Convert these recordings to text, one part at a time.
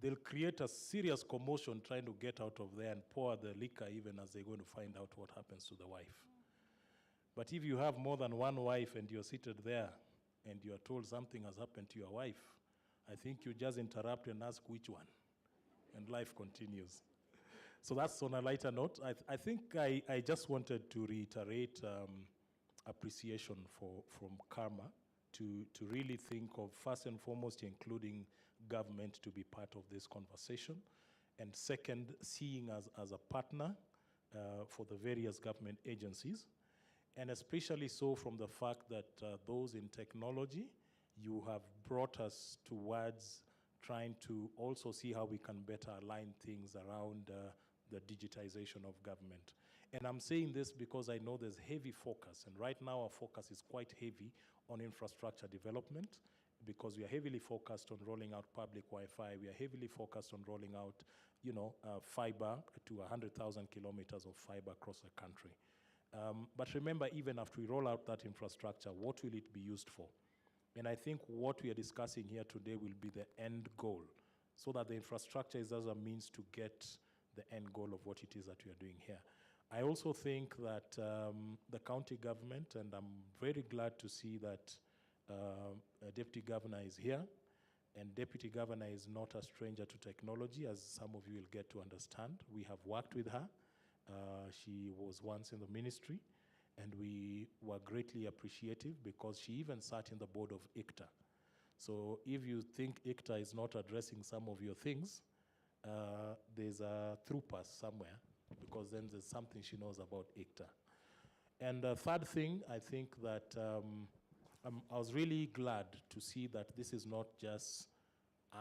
they'll create a serious commotion trying to get out of there and pour the liquor even as they're going to find out what happens to the wife. But if you have more than one wife and you're seated there and you're told something has happened to your wife, I think you just interrupt and ask which one, and life continues. So that's on a lighter note. I think I just wanted to reiterate appreciation from Karma to really think of, first and foremost, including government to be part of this conversation, and second, seeing us as a partner for the various government agencies, and especially so from the fact that those in technology, you have brought us towards trying to also see how we can better align things around the digitization of government. And I'm saying this because I know there's heavy focus, and right now our focus is quite heavy on infrastructure development, because we are heavily focused on rolling out public Wi-Fi. We are heavily focused on rolling out, fiber to 100,000 kilometers of fiber across the country. But remember, even after we roll out that infrastructure, what will it be used for? And I think what we are discussing here today will be the end goal, so that the infrastructure is as a means to get the end goal of what it is that we are doing here. I also think that the county government, and I'm very glad to see that a deputy governor is here, and deputy governor is not a stranger to technology, as some of you will get to understand. We have worked with her. She was once in the ministry, and we were greatly appreciative because she even sat in the board of ICTA. So if you think ICTA is not addressing some of your things, there's a through pass somewhere, because then there's something she knows about ICTA. And the third thing, I think that I was really glad to see that this is not just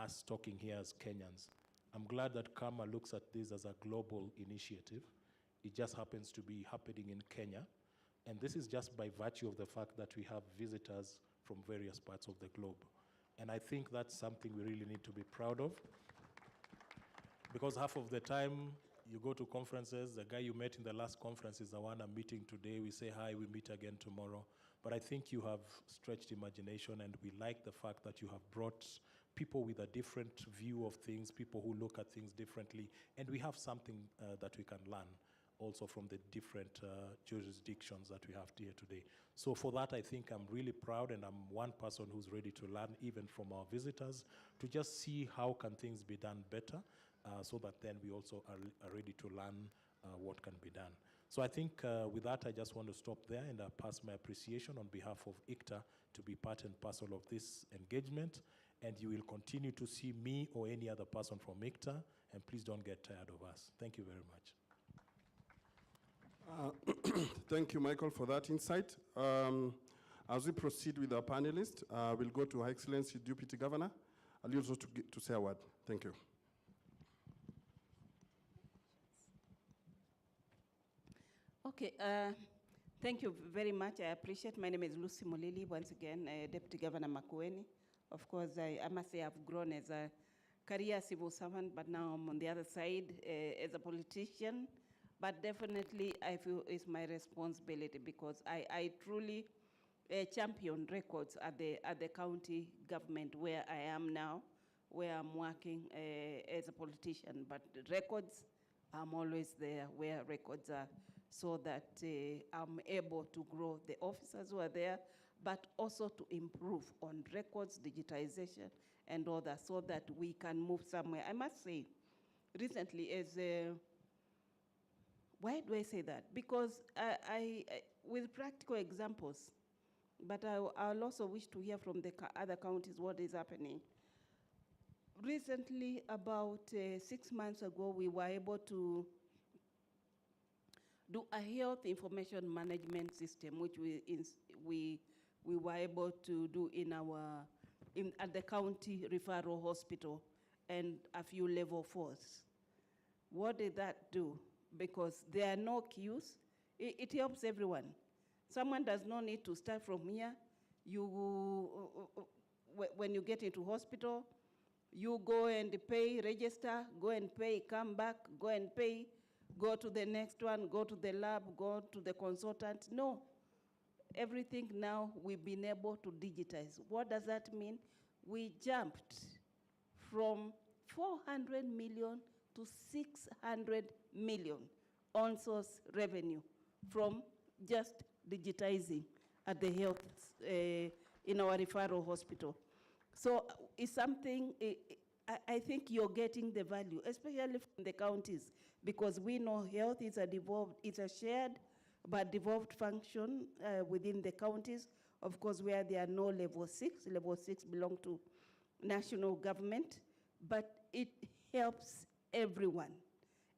us talking here as Kenyans. I'm glad that Karma looks at this as a global initiative. It just happens to be happening in Kenya. And this is just by virtue of the fact that we have visitors from various parts of the globe. And I think that's something we really need to be proud of, because half of the time you go to conferences, the guy you met in the last conference is the one I'm meeting today. We say hi, we meet again tomorrow. But I think you have stretched imagination, and we like the fact that you have brought people with a different view of things, people who look at things differently, and we have something that we can learn also from the different jurisdictions that we have here today. So for that, I think I'm really proud, and I'm one person who's ready to learn, even from our visitors, to just see how can things be done better, so that then we also are ready to learn what can be done. So I think with that, I just want to stop there, and pass my appreciation on behalf of ICTA to be part and parcel of this engagement. And you will continue to see me or any other person from ICTA, and please don't get tired of us. Thank you very much. Thank you, Michael, for that insight. As we proceed with our panelists, we'll go to Her Excellency Deputy Governor. I'll also to say a word. Thank you. Okay, thank you very much. I appreciate. My name is Lucy Mulili, once again, Deputy Governor Makueni. Of course, I must say I've grown as a career civil servant, but now I'm on the other side as a politician. But definitely, I feel it's my responsibility, because I truly champion records at the county government where I am now, where I'm working as a politician. But records, I'm always there where records are, so that I'm able to grow the officers who are there, but also to improve on records, digitization, and all that, so that we can move somewhere. I must say, recently, as why do I say that? Because I with practical examples, but I'll also wish to hear from the other counties what is happening. Recently, about 6 months ago, we were able to do a health information management system, which we were able to do at the county referral hospital and a few level 4s. What did that do? Because there are no queues, it helps everyone. Someone does not need to start from here. When you get into hospital, you go and pay, register, go and pay, come back, go and pay, go to the next one, go to the lab, go to the consultant. No, everything now we've been able to digitize. What does that mean? We jumped from 400 million to 600 million on source revenue from just digitizing at the health, in our referral hospital. So it's something, I think you're getting the value, especially from the counties, because we know health is it's a shared but devolved function within the counties, of course, where there are no level 6. Level 6 belong to national government, but it helps everyone.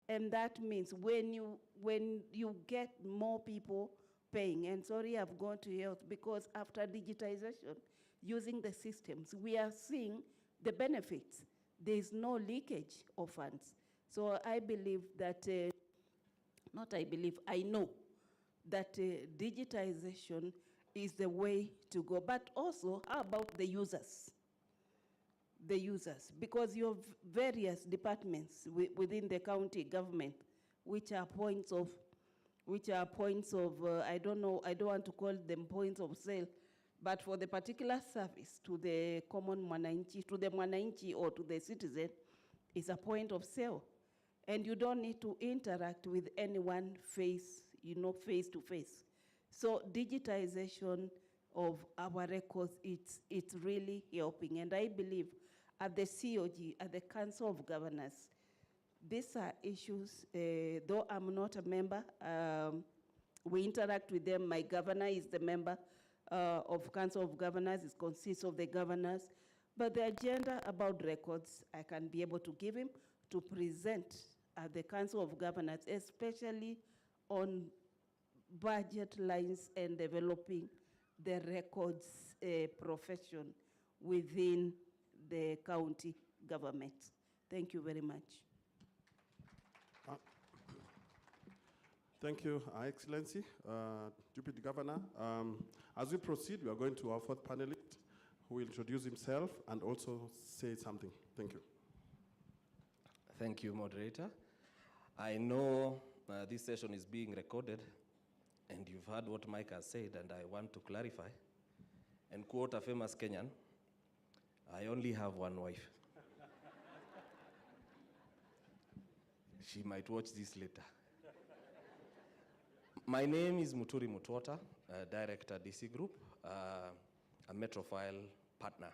And that means when you get more people paying, and sorry I've gone to health, because after digitization, using the systems, we are seeing the benefits. There is no leakage of funds. So I believe that, I know that digitization is the way to go. But also, how about the users? The users, because you have various departments within the county government, which are points of, I don't know, I don't want to call them points of sale, but for the particular service to the common mwananchi, to the mwananchi or to the citizen, is a point of sale. And you don't need to interact with anyone face to face. So digitization of our records, it's really helping. And I believe at the COG, at the Council of Governors, these are issues, though I'm not a member, we interact with them. My governor is the member of Council of Governors. It consists of the governors. But the agenda about records, I can be able to give him to present at the Council of Governors, especially on budget lines and developing the records profession within the county government. Thank you very much. Thank you, Excellency, Deputy Governor. As we proceed, we are going to our fourth panelist, who will introduce himself and also say something. Thank you. Thank you, moderator. I know this session is being recorded, and you've heard what Mike has said, and I want to clarify and quote a famous Kenyan: I only have one wife. She might watch this later. My name is Muturi Mutwata, Director, DC Group, a METROFILE partner.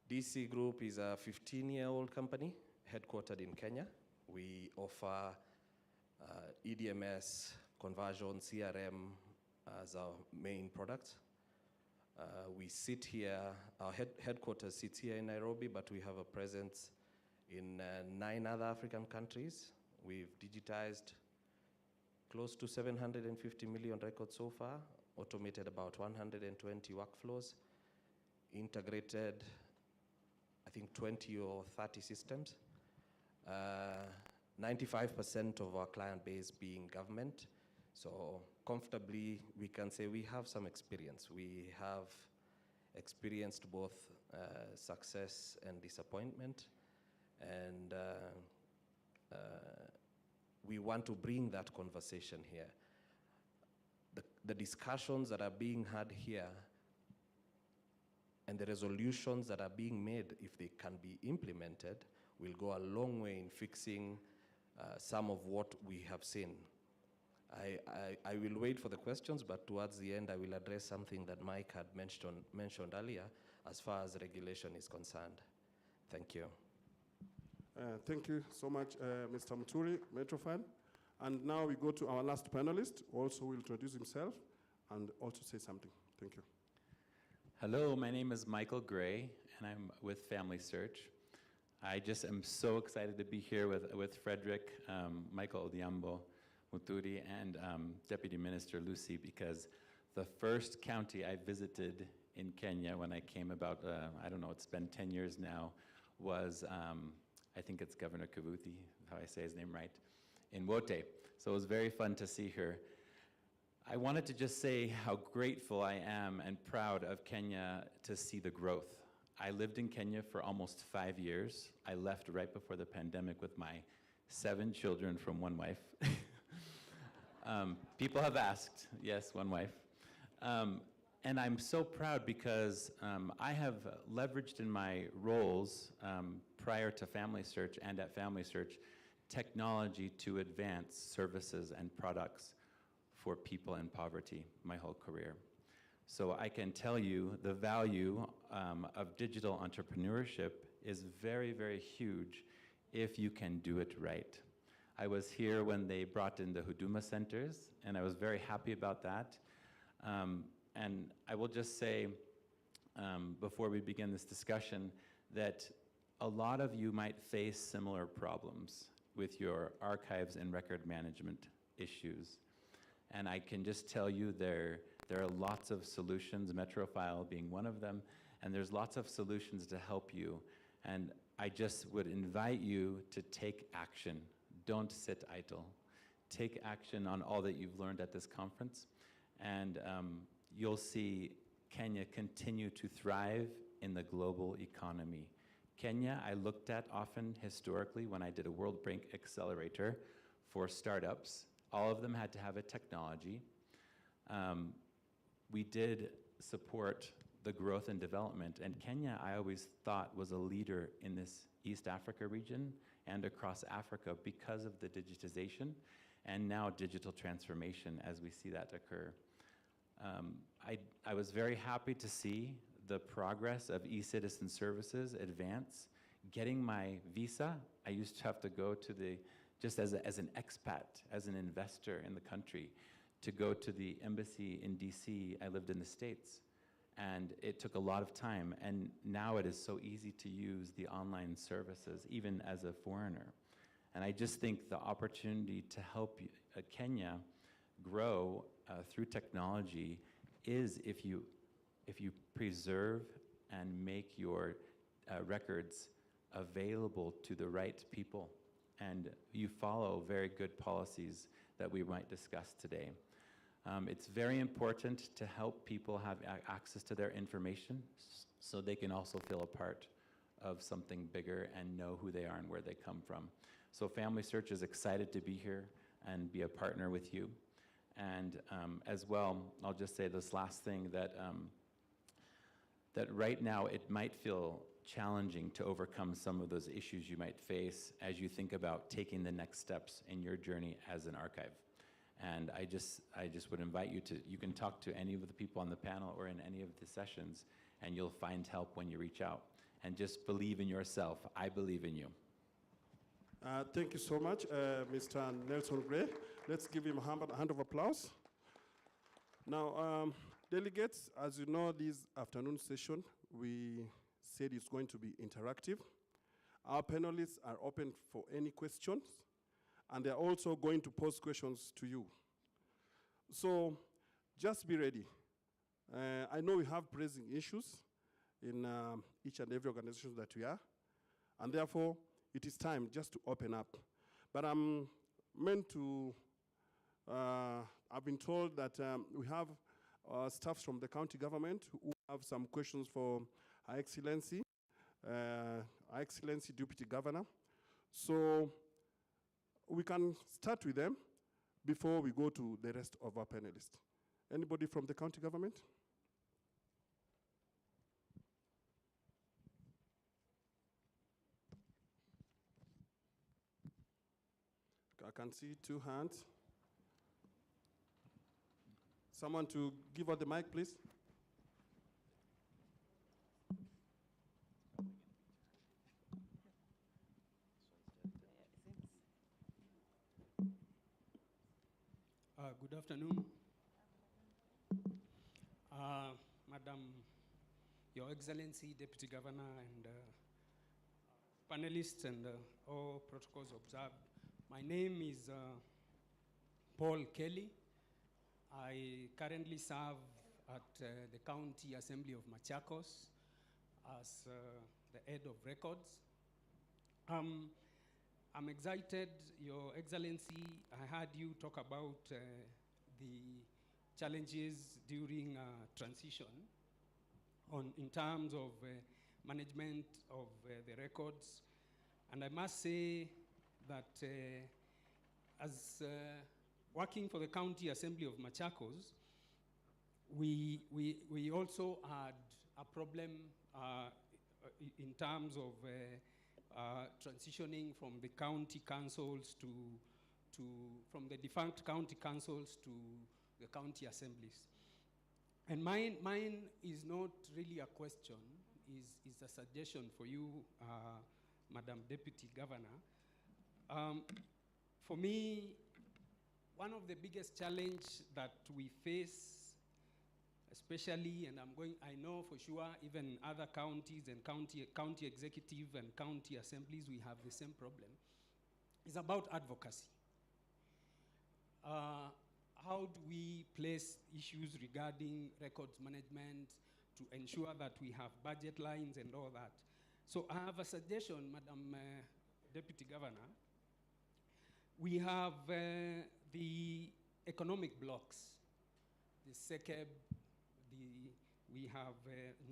DC Group is a 15-year-old company headquartered in Kenya. We offer EDMS, conversion, CRM as our main product. We sit here, our headquarters sits here in Nairobi, but we have a presence in 9 other African countries. We've digitized close to 750 million records so far, automated about 120 workflows, integrated, I think, 20 or 30 systems. 95% of our client base being government. So comfortably, we can say we have some experience. We have experienced both success and disappointment. And we want to bring that conversation here. The discussions that are being had here and the resolutions that are being made, if they can be implemented, will go a long way in fixing some of what we have seen. I will wait for the questions, but towards the end, I will address something that Mike had mentioned earlier as far as regulation is concerned. Thank you. Thank you so much, Mr. Muturi, METROFILE. And now we go to our last panelist, who also will introduce himself and also say something. Thank you. Hello, my name is Michael Gray, and I'm with Family Search. I just am so excited to be here with Frederick, Michael Odhiambo, Muturi, and Deputy Minister Lucy, because the first county I visited in Kenya when I came about, I don't know, it's been 10 years now, was, I think it's Governor Kavuthi, how I say his name right, in Wote. So it was very fun to see her. I wanted to just say how grateful I am and proud of Kenya to see the growth. I lived in Kenya for almost 5 years. I left right before the pandemic with my 7 children from one wife. People have asked, yes, one wife. And I'm so proud because I have leveraged in my roles prior to Family Search and at Family Search, technology to advance services and products for people in poverty my whole career. So I can tell you the value of digital entrepreneurship is very, very huge if you can do it right. I was here when they brought in the Huduma centers, and I was very happy about that. And I will just say, before we begin this discussion, that a lot of you might face similar problems with your archives and record management issues. And I can just tell you there are lots of solutions, METROFILE being one of them, and there's lots of solutions to help you. And I just would invite you to take action. Don't sit idle. Take action on all that you've learned at this conference, and you'll see Kenya continue to thrive in the global economy. Kenya, I looked at often historically when I did a World Bank Accelerator for startups. All of them had to have a technology. We did support the growth and development, and Kenya, I always thought, was a leader in this East Africa region and across Africa because of the digitization and now digital transformation as we see that occur. I was very happy to see the progress of e-citizen services advance. Getting my visa, I used to have to go to just as an expat, as an investor in the country, to go to the embassy in DC. I lived in the States, and it took a lot of time. And now it is so easy to use the online services, even as a foreigner. And I just think the opportunity to help Kenya grow through technology is if you preserve and make your records available to the right people, and you follow very good policies that we might discuss today. It's very important to help people have access to their information so they can also feel a part of something bigger and know who they are and where they come from. So Family Search is excited to be here and be a partner with you. And as well, I'll just say this last thing, that right now it might feel challenging to overcome some of those issues you might face as you think about taking the next steps in your journey as an archive. And I just would invite you you can talk to any of the people on the panel or in any of the sessions, and you'll find help when you reach out. And just believe in yourself. I believe in you. Thank you so much, Mr. Nelson Gray. Let's give him a hand of applause. Now, delegates, as you know, this afternoon session, we said it's going to be interactive. Our panelists are open for any questions, and they're also going to pose questions to you. So just be ready. I know we have pressing issues in each and every organization that we are, and therefore, it is time just to open up. But I'm meant to, I've been told that we have staff from the county government who have some questions for Her Excellency, Her Excellency Deputy Governor. So we can start with them before we go to the rest of our panelists. Anybody from the county government? I can see 2 hands. Someone to give her the mic, please. Good afternoon. Madam, Your Excellency, Deputy Governor, and panelists, and all protocols observed. My name is Paul Kelly. I currently serve at the County Assembly of Machakos as the head of records. I'm excited, Your Excellency. I heard you talk about the challenges during transition in terms of management of the records. And I must say that as working for the County Assembly of Machakos, we also had a problem in terms of transitioning from the county councils from the defunct county councils to the county assemblies. And mine is not really a question, is a suggestion for you, Madam Deputy Governor. For me, one of the biggest challenge that we face, especially, and I know for sure, even other counties and county executive and county assemblies, we have the same problem, is about advocacy. How do we place issues regarding records management to ensure that we have budget lines and all that? So I have a suggestion, Madam Deputy Governor. We have the economic blocks, the SECEB, we have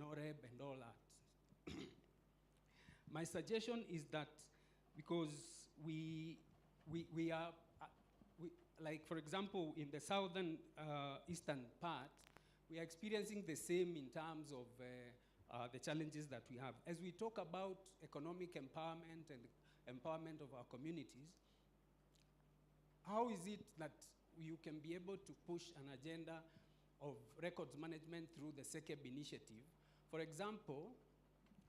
NOREB and all that. My suggestion is that because we are, like for example, in the southern eastern part, we are experiencing the same in terms of the challenges that we have. As we talk about economic empowerment and empowerment of our communities, how is it that you can be able to push an agenda of records management through the SECEB initiative? For example,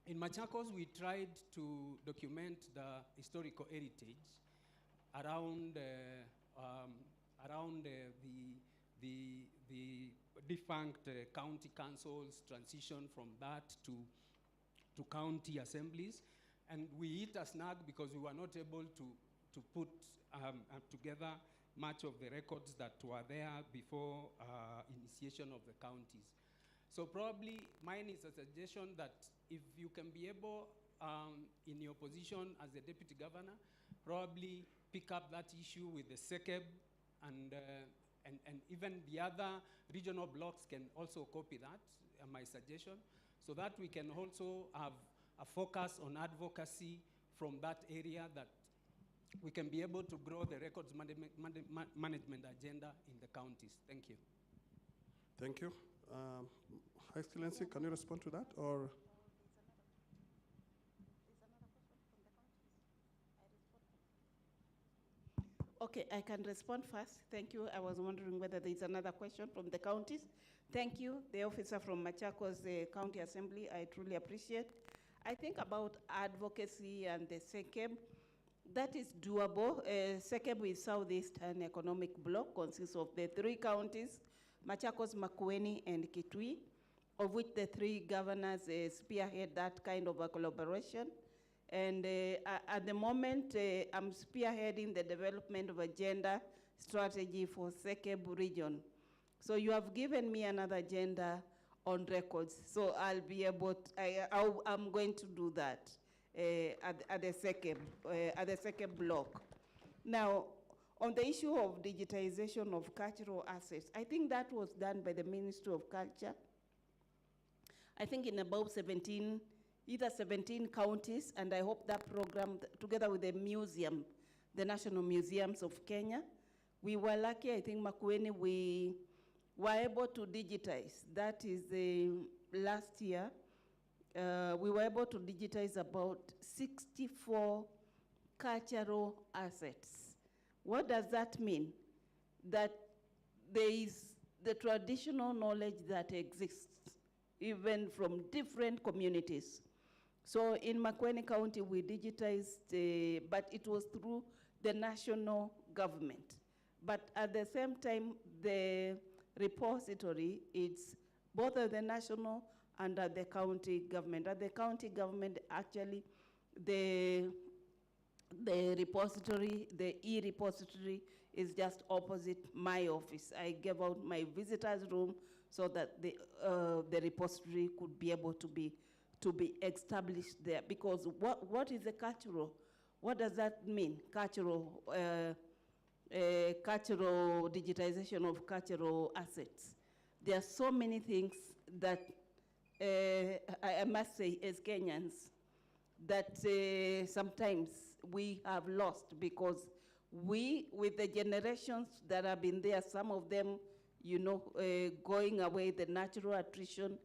in Machakos, we tried to document the historical heritage around the defunct county councils, transition from that to county assemblies. And we hit a snag because we were not able to put together much of the records that were there before initiation of the counties. So probably mine is a suggestion that if you can be able, in your position as the Deputy Governor, probably pick up that issue with the SECEB, and even the other regional blocks can also copy that, my suggestion, so that we can also have a focus on advocacy from that area, that we can be able to grow the records management agenda in the counties. Thank you. Thank you. High Excellency, can you respond to that? Or? Okay, I can respond first. Thank you. I was wondering whether there is another question from the counties. Thank you, the officer from Machakos County Assembly. I truly appreciate. I think about advocacy and the SECEB. That is doable. SECEB is Southeastern Economic Bloc, consists of the 3 counties, Machakos, Makueni, and Kitui, of which the 3 governors spearhead that kind of a collaboration. And at the moment, I'm spearheading the development of a gender strategy for SECEB region. So you have given me another agenda on records, so I'll be able to, I'm going to do that at the SECEB block. Now, on the issue of digitization of cultural assets, I think that was done by the Ministry of Culture. I think in about 17 counties, and I hope that program, together with the museum, the National Museums of Kenya, we were lucky. I think Makueni, we were able to digitize. That is last year. We were able to digitize about 64 cultural assets. What does that mean? That there is the traditional knowledge that exists, even from different communities. So in Makueni County, we digitized, but it was through the national government. But at the same time, the repository, it's both at the national and at the county government. At the county government, actually, the repository, the e-repository, is just opposite my office. I gave out my visitors room so that the repository could be able to be established there. Because what is a cultural? What does that mean? Cultural digitization of cultural assets. There are so many things that I must say, as Kenyans, that sometimes we have lost, because we, with the generations that have been there, some of them, you know, going away, the natural attrition,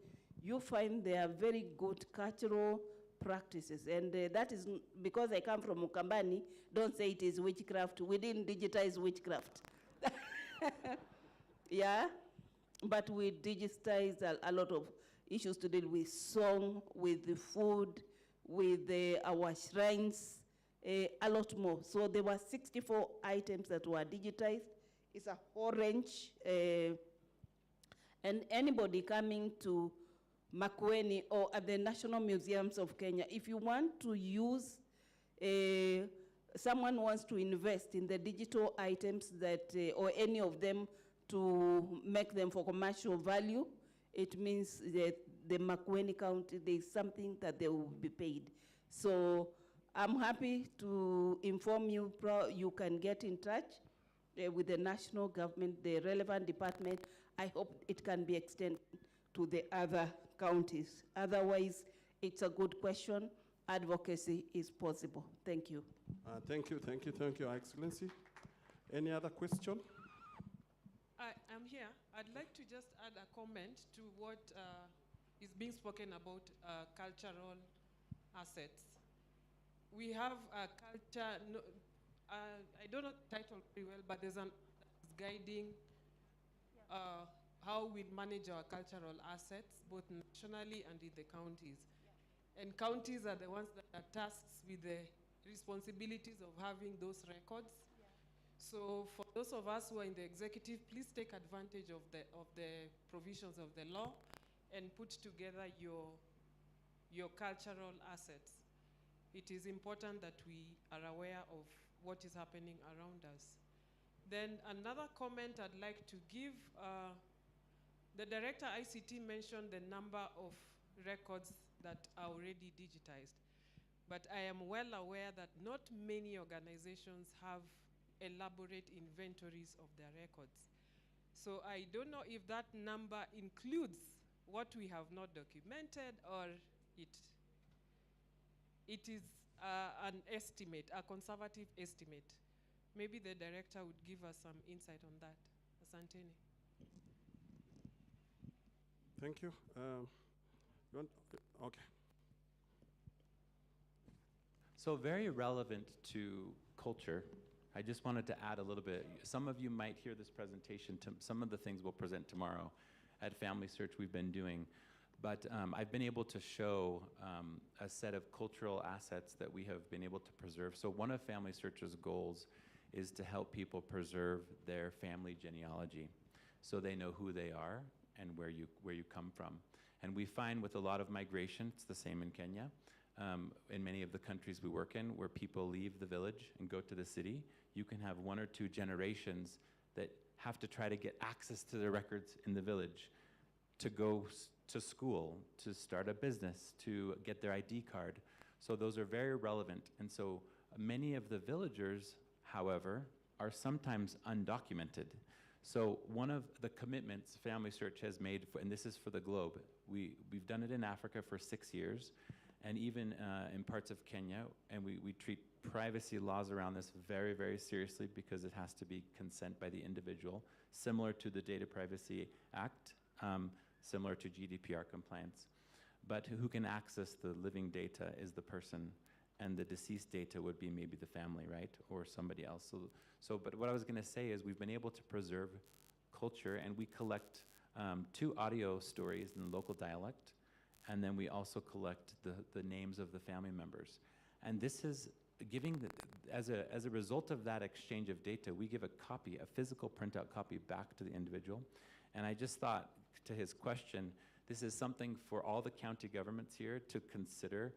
you find there are very good cultural practices. And that is because I come from Ukambani, don't say it is witchcraft. We didn't digitize witchcraft. Yeah, but we digitized a lot of issues to deal with song, with the food, with our shrines, a lot more. So there were 64 items that were digitized. It's a whole range. And anybody coming to Makueni or at the National Museums of Kenya, if you want to use, someone wants to invest in the digital items that, or any of them to make them for commercial value, it means that the Makueni County, there's something that they will be paid. So I'm happy to inform you, you can get in touch with the national government, the relevant department. I hope it can be extended to the other counties. Otherwise, it's a good question. Advocacy is possible. Thank you. Thank you, Your Excellency. Any other question? I'm here. I'd like to just add a comment to what is being spoken about cultural assets. We have a culture, I don't know the title very well, but there's an guiding how we manage our cultural assets, both nationally and in the counties. And counties are the ones that are tasked with the responsibilities of having those records. So for those of us who are in the executive, please take advantage of the provisions of the law and put together your cultural assets. It is important that we are aware of what is happening around us. Then another comment I'd like to give, the director ICT mentioned the number of records that are already digitized. But I am well aware that not many organizations have elaborate inventories of their records. So I don't know if that number includes what we have not documented, or it is an estimate, a conservative estimate. Maybe the director would give us some insight on that. Asanteni. Thank you. Okay. So very relevant to culture, I just wanted to add a little bit. Some of you might hear this presentation, some of the things we'll present tomorrow at Family Search we've been doing. But I've been able to show a set of cultural assets that we have been able to preserve. So one of Family Search's goals is to help people preserve their family genealogy so they know who they are and where you come from. And we find with a lot of migration, it's the same in Kenya, in many of the countries we work in, where people leave the village and go to the city, you can have 1 or 2 generations that have to try to get access to their records in the village, to go to school, to start a business, to get their ID card. So those are very relevant. And so many of the villagers, however, are sometimes undocumented. So one of the commitments Family Search has made, and this is for the globe, we've done it in Africa for 6 years, and even in parts of Kenya, and we treat privacy laws around this very, very seriously because it has to be consent by the individual, similar to the Data Privacy Act, similar to GDPR compliance. But who can access the living data is the person, and the deceased data would be maybe the family, right, or somebody else. But what I was gonna say is we've been able to preserve culture, and we collect 2 audio stories in local dialect, and then we also collect the names of the family members. And this is giving, as a result of that exchange of data, we give a copy, a physical printout copy back to the individual. And I just thought, to his question, this is something for all the county governments here to consider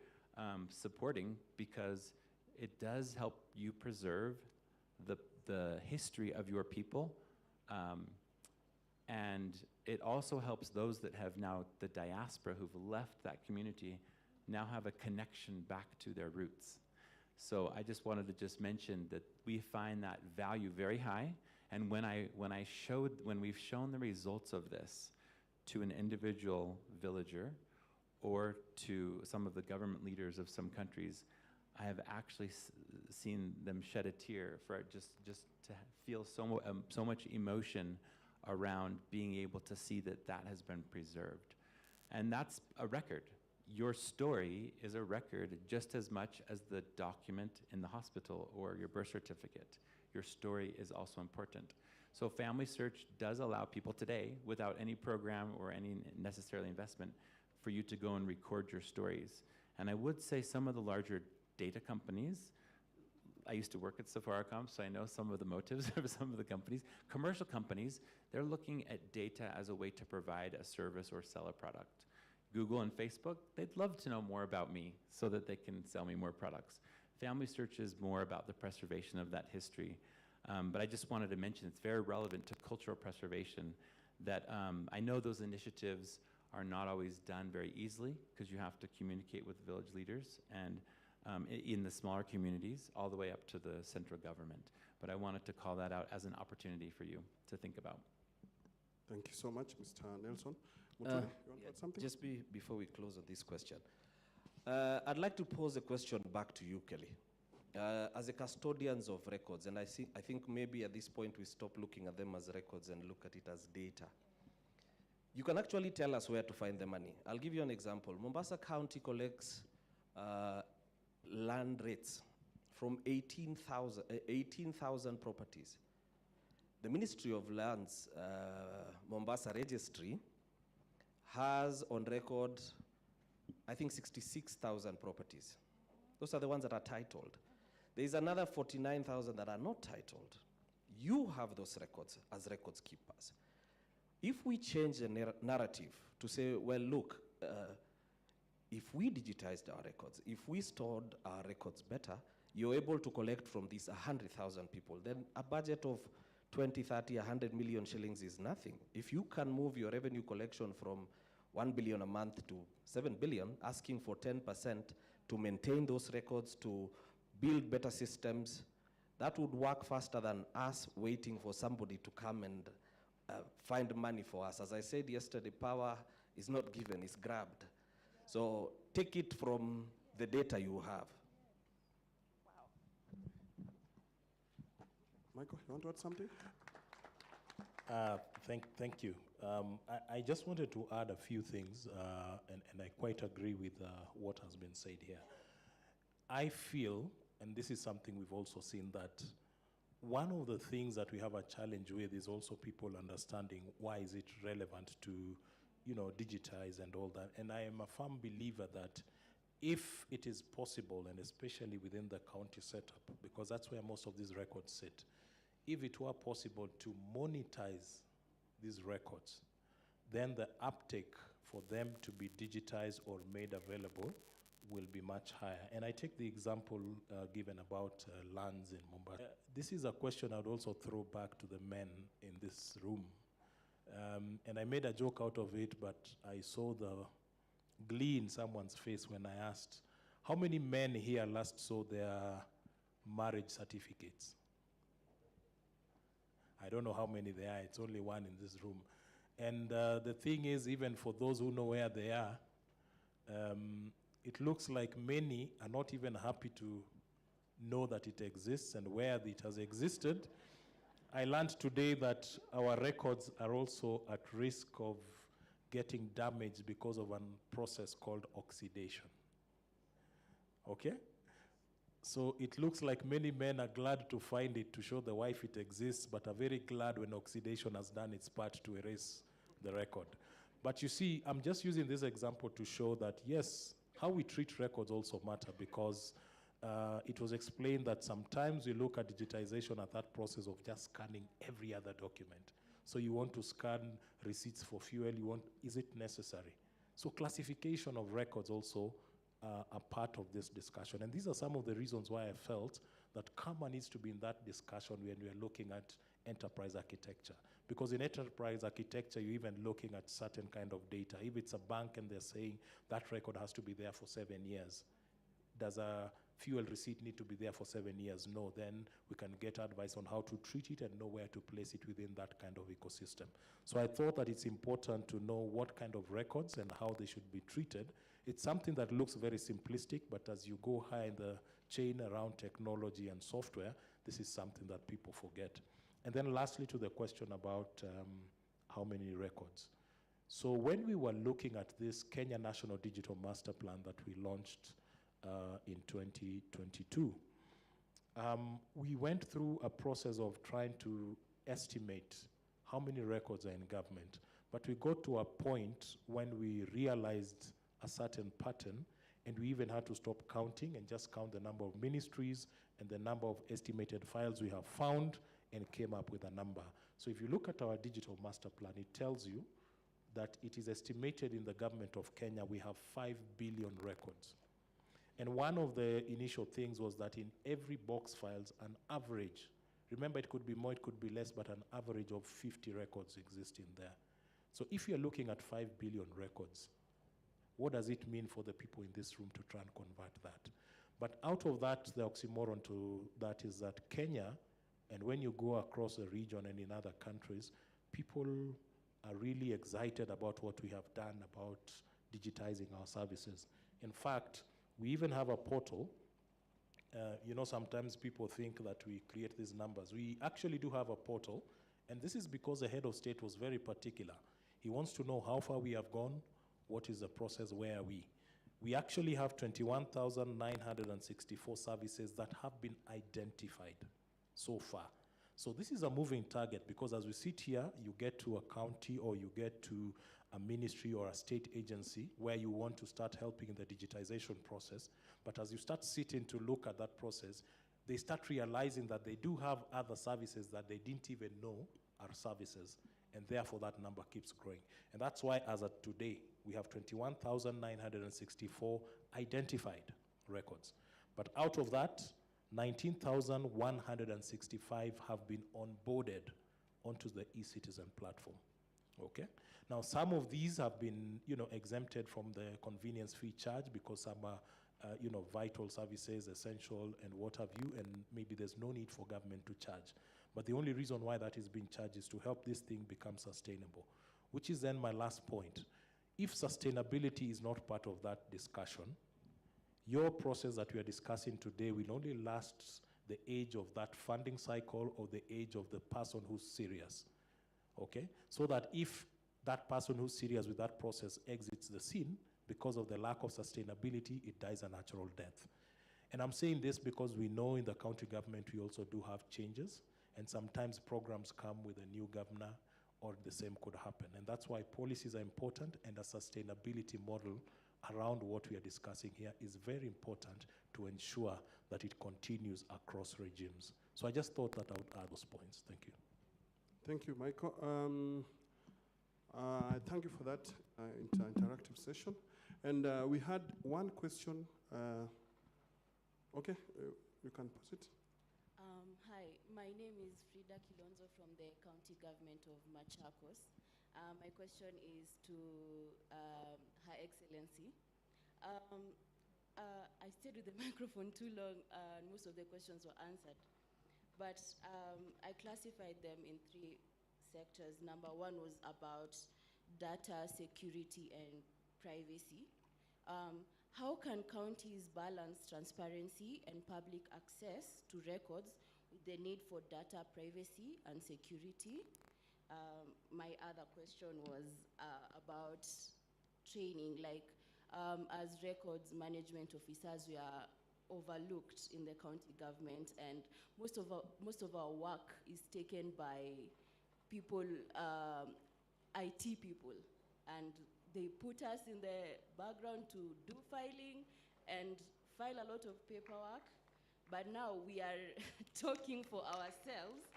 supporting, because it does help you preserve the history of your people. And it also helps those that have now, the diaspora who've left that community, now have a connection back to their roots. So I just wanted to just mention that we find that value very high. And when we've shown the results of this to an individual villager or to some of the government leaders of some countries, I have actually seen them shed a tear for just to feel so much emotion around being able to see that has been preserved. And that's a record. your story is a record just as much as the document in the hospital or your birth certificate. Your story is also important. So Family Search does allow people today, without any program or any necessarily investment, for you to go and record your stories. And I would say some of the larger data companies, I used to work at Safaricom, so I know some of the motives of some of the companies. Commercial companies, they're looking at data as a way to provide a service or sell a product. Google and Facebook, they'd love to know more about me so that they can sell me more products. Family Search is more about the preservation of that history. But I just wanted to mention it's very relevant to cultural preservation that I know those initiatives are not always done very easily because you have to communicate with village leaders and in the smaller communities all the way up to the central government. But I wanted to call that out as an opportunity for you to think about. Thank you so much, Mr. Nelson. Muturi, you want to add something? Just before we close on this question, I'd like to pose a question back to you, Kelly. As a custodians of records, and I think maybe at this point we stop looking at them as records and look at it as data. You can actually tell us where to find the money. I'll give you an example. Mombasa County collects land rates from 18,000 properties. The Ministry of Lands Mombasa Registry has on record, I think, 66,000 properties. Those are the ones that are titled. There is another 49,000 that are not titled. You have those records as records keepers. If we change the narrative to say, well, look, if we digitized our records, if we stored our records better, you're able to collect from these 100,000 people, then a budget of 20, 30, 100 million shillings is nothing. If you can move your revenue collection from 1 billion a month to 7 billion, asking for 10% to maintain those records, to build better systems, that would work faster than us waiting for somebody to come and find money for us. As I said yesterday, power is not given, it's grabbed. So take it from the data you have. Michael, you want to add something? Thank you. I just wanted to add a few things, and I quite agree with what has been said here. I feel, and this is something we've also seen, that one of the things that we have a challenge with is also people understanding why is it relevant to, digitize and all that. And I am a firm believer that if it is possible, and especially within the county setup, because that's where most of these records sit, if it were possible to monetize these records, then the uptake for them to be digitized or made available will be much higher. And I take the example given about lands in Mombasa. This is a question I'd also throw back to the men in this room. And I made a joke out of it, but I saw the glee in someone's face when I asked, how many men here last saw their marriage certificates? I don't know how many there are. It's only one in this room. And the thing is, even for those who know where they are, it looks like many are not even happy to know that it exists and where it has existed. I learned today that our records are also at risk of getting damaged because of a process called oxidation. Okay? So it looks like many men are glad to find it to show the wife it exists, but are very glad when oxidation has done its part to erase the record. But you see, I'm just using this example to show that, yes, how we treat records also matter, because it was explained that sometimes we look at digitization at that process of just scanning every other document. So you want to scan receipts for fuel, is it necessary? So classification of records also are part of this discussion. And these are some of the reasons why I felt that CAMA needs to be in that discussion when we are looking at enterprise architecture. Because in enterprise architecture, you're even looking at certain kind of data. If it's a bank and they're saying that record has to be there for 7 years, does a fuel receipt need to be there for 7 years? No, then we can get advice on how to treat it and know where to place it within that kind of ecosystem. So I thought that it's important to know what kind of records and how they should be treated. It's something that looks very simplistic, but as you go high in the chain around technology and software, this is something that people forget. And then lastly, to the question about how many records. So when we were looking at this Kenya National Digital Master Plan that we launched in 2022, we went through a process of trying to estimate how many records are in government. But we got to a point when we realized a certain pattern, and we even had to stop counting and just count the number of ministries and the number of estimated files we have found, and came up with a number. So if you look at our digital master plan, it tells you that it is estimated in the government of Kenya we have 5 billion records. And one of the initial things was that in every box files, an average, remember it could be more, it could be less, but an average of 50 records exist in there. So if you're looking at 5 billion records, what does it mean for the people in this room to try and convert that? But out of that, the oxymoron to that is that Kenya, and when you go across the region and in other countries, people are really excited about what we have done about digitizing our services. In fact, we even have a portal. Sometimes people think that we create these numbers. We actually do have a portal, and this is because the head of state was very particular. He wants to know how far we have gone, what is the process, where are we? We actually have 21,964 services that have been identified so far. So this is a moving target, because as we sit here, you get to a county or you get to a ministry or a state agency where you want to start helping in the digitization process. But as you start sitting to look at that process, they start realizing that they do have other services that they didn't even know are services, and therefore that number keeps growing. And that's why as of today, we have 21,964 identified records. But out of that, 19,165 have been onboarded onto the eCitizen platform, okay? Now, some of these have been, exempted from the convenience fee charge because some are, vital services, essential, and what have you, and maybe there's no need for government to charge. But the only reason why that is being charged is to help this thing become sustainable, which is then my last point. If sustainability is not part of that discussion, your process that we are discussing today will only last the age of that funding cycle or the age of the person who's serious, okay? So that if that person who's serious with that process exits the scene because of the lack of sustainability, it dies a natural death. And I'm saying this because we know in the county government we also do have changes, and sometimes programs come with a new governor or the same could happen. And that's why policies are important, and a sustainability model around what we are discussing here is very important to ensure that it continues across regimes. So I just thought that I would add those points. Thank you. Thank you, Michael. I thank you for that interactive session. And we had one question. Okay, you can pose it. Hi, my name is Frida Kilonzo from the County Government of Machakos. My question is to Her Excellency. I stayed with the microphone too long, and most of the questions were answered. But I classified them in 3 sectors. Number 1 was about data security and privacy. How can counties balance transparency and public access to records with the need for data privacy and security? My other question was about training, like as records management officers, we are overlooked in the county government, and most of our work is taken by people, IT people, and they put us in the background to do filing and file a lot of paperwork. But now we are talking for ourselves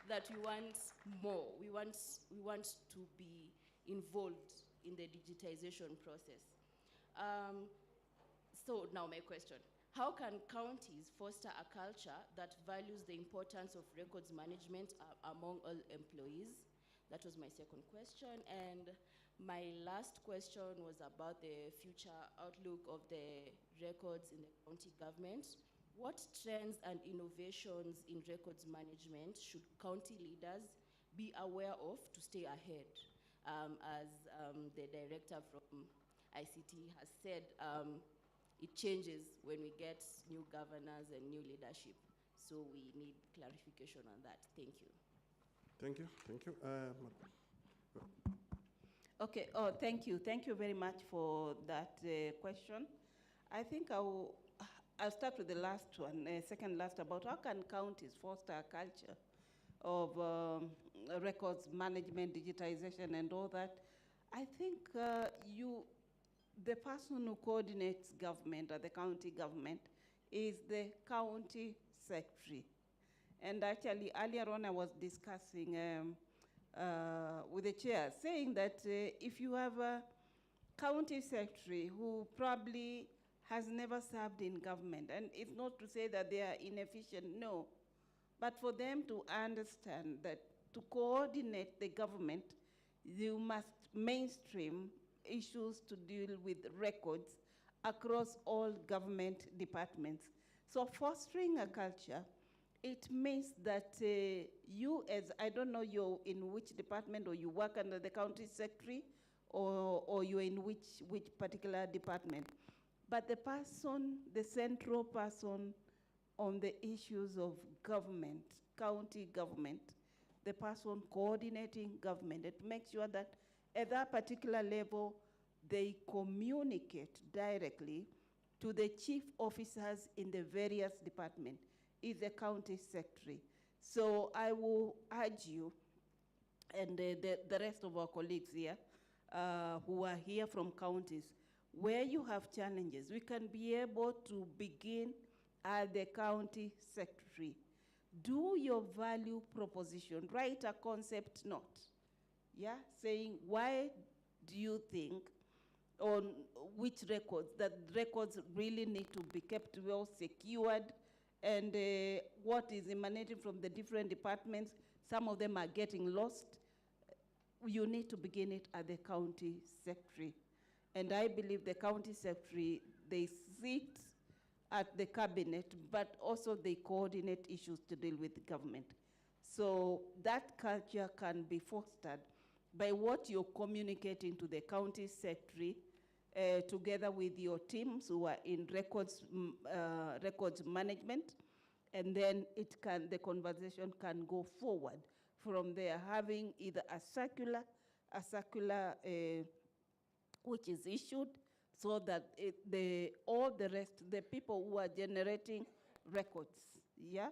that we want more. We want to be involved in the digitization process. So now my question. How can counties foster a culture that values the importance of records management among all employees? That was my second question. And my last question was about the future outlook of the records in the county government. What trends and innovations in records management should county leaders be aware of to stay ahead? As the director from ICT has said, it changes when we get new governors and new leadership. So we need clarification on that. Thank you. Thank you. Thank you. Okay, oh, thank you. Thank you very much for that question. I think I'll start with the last one, second last, about how can counties foster a culture of records management, digitization, and all that. I think the person who coordinates government at the county government is the county secretary. And actually, earlier on, I was discussing with the chair, saying that if you have a county secretary who probably has never served in government, and it's not to say that they are inefficient, no, but for them to understand that to coordinate the government, you must mainstream issues to deal with records across all government departments. So fostering a culture, it means that you as, I don't know you're in which department, or you work under the county secretary, or you're in which particular department. But the person, the central person on the issues of government, county government, the person coordinating government, it makes sure that at that particular level, they communicate directly to the chief officers in the various departments, is the county secretary. So I will urge you, and the rest of our colleagues here, who are here from counties, where you have challenges, we can be able to begin at the county secretary. Do your value proposition, write a concept note, yeah, saying why do you think, on which records, that records really need to be kept well secured, and what is emanating from the different departments. Some of them are getting lost. You need to begin it at the county secretary. And I believe the county secretary, they sit at the cabinet, but also they coordinate issues to deal with the government. So that culture can be fostered by what you're communicating to the county secretary, together with your teams who are in records management, and then the conversation can go forward from there, having either a circular which is issued, so that all the rest, the people who are generating records, yeah,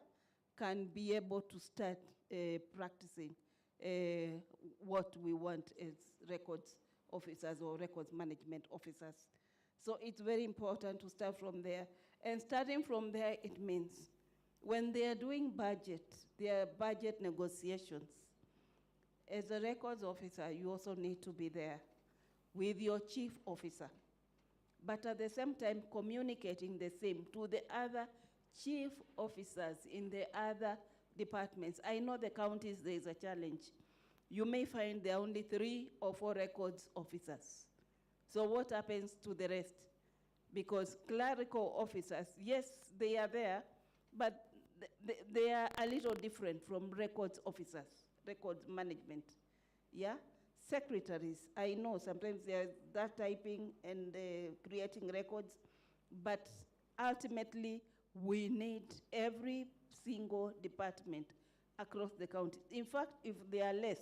can be able to start practicing what we want as records officers or records management officers. So it's very important to start from there. And starting from there, it means when they are doing their budget negotiations, as a records officer, you also need to be there with your chief officer, but at the same time communicating the same to the other chief officers in the other departments. I know the counties, there is a challenge. You may find there are only 3 or 4 records officers. So what happens to the rest? Because clerical officers, yes, they are there, but they are a little different from records officers, records management, yeah? Secretaries, I know sometimes they're that typing and creating records, but ultimately we need every single department across the county. In fact, if they are less,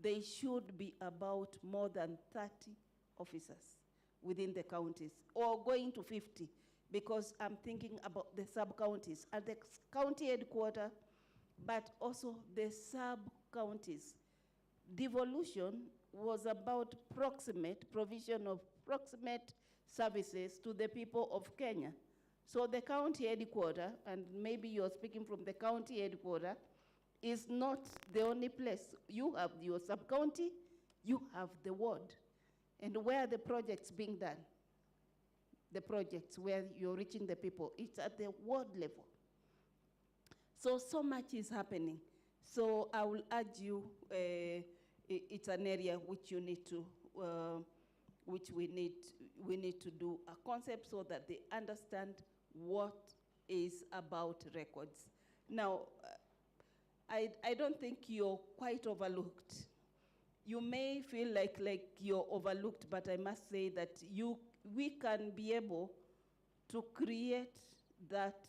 they should be about more than 30 officers within the counties, or going to 50, because I'm thinking about the sub-counties at the county headquarters, but also the sub-counties. Devolution was about provision of proximate services to the people of Kenya. So the county headquarters, and maybe you're speaking from the county headquarters, is not the only place. You have your sub-county, you have the ward. And where are the projects being done? The projects where you're reaching the people, it's at the ward level. So much is happening. So I will urge you, it's an area which you need to, which we need to do a concept so that they understand what is about records. Now, I don't think you're quite overlooked. You may feel like you're overlooked, but I must say that we can be able to create that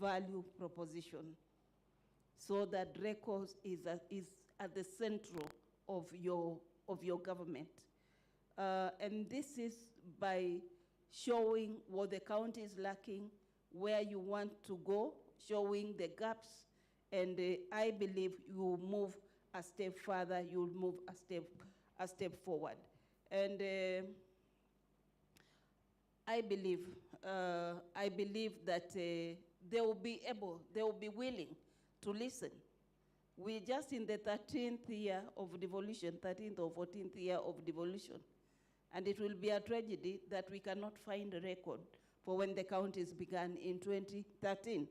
value proposition so that records is at the central of your of your government. And this is by showing what the county is lacking, where you want to go, showing the gaps, and I believe you will move a step further, you will move a step forward. And I believe that they will be willing to listen. We're just in the 13th year of devolution, 13th or 14th year of devolution. And it will be a tragedy that we cannot find a record for when the counties began in 2013.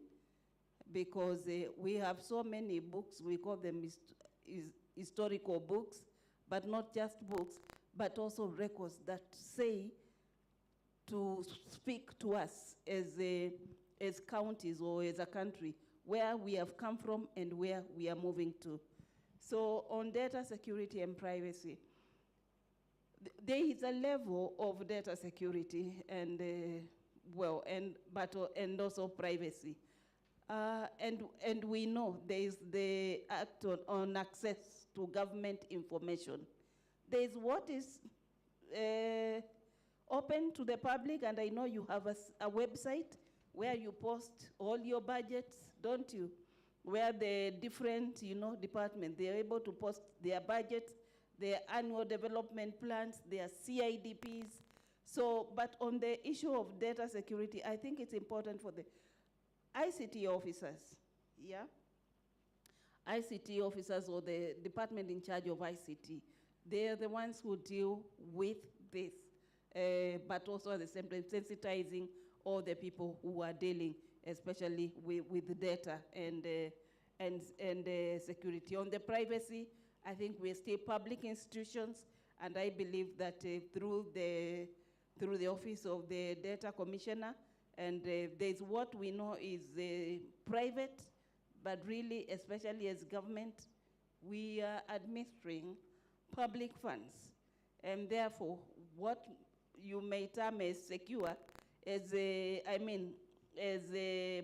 Because we have so many books, we call them historical books, but not just books, but also records that say to speak to us as counties or as a country, where we have come from and where we are moving to. So on data security and privacy, there is a level of data security and and also privacy. And we know there is the Act on Access to Government Information. There is what is open to the public, and I know you have a website where you post all your budgets, don't you? Where the different, departments, they're able to post their budgets, their annual development plans, their CIDPs. So, but on the issue of data security, I think it's important for the ICT officers, yeah? ICT officers or the department in charge of ICT, they're the ones who deal with this, but also at the same time sensitizing all the people who are dealing, especially with the data and security. On the privacy, I think we're still public institutions, and I believe that through the Office of the Data Commissioner, and there's what we know is private, but really, especially as government, we are administering public funds. And therefore, what you may term as secure, as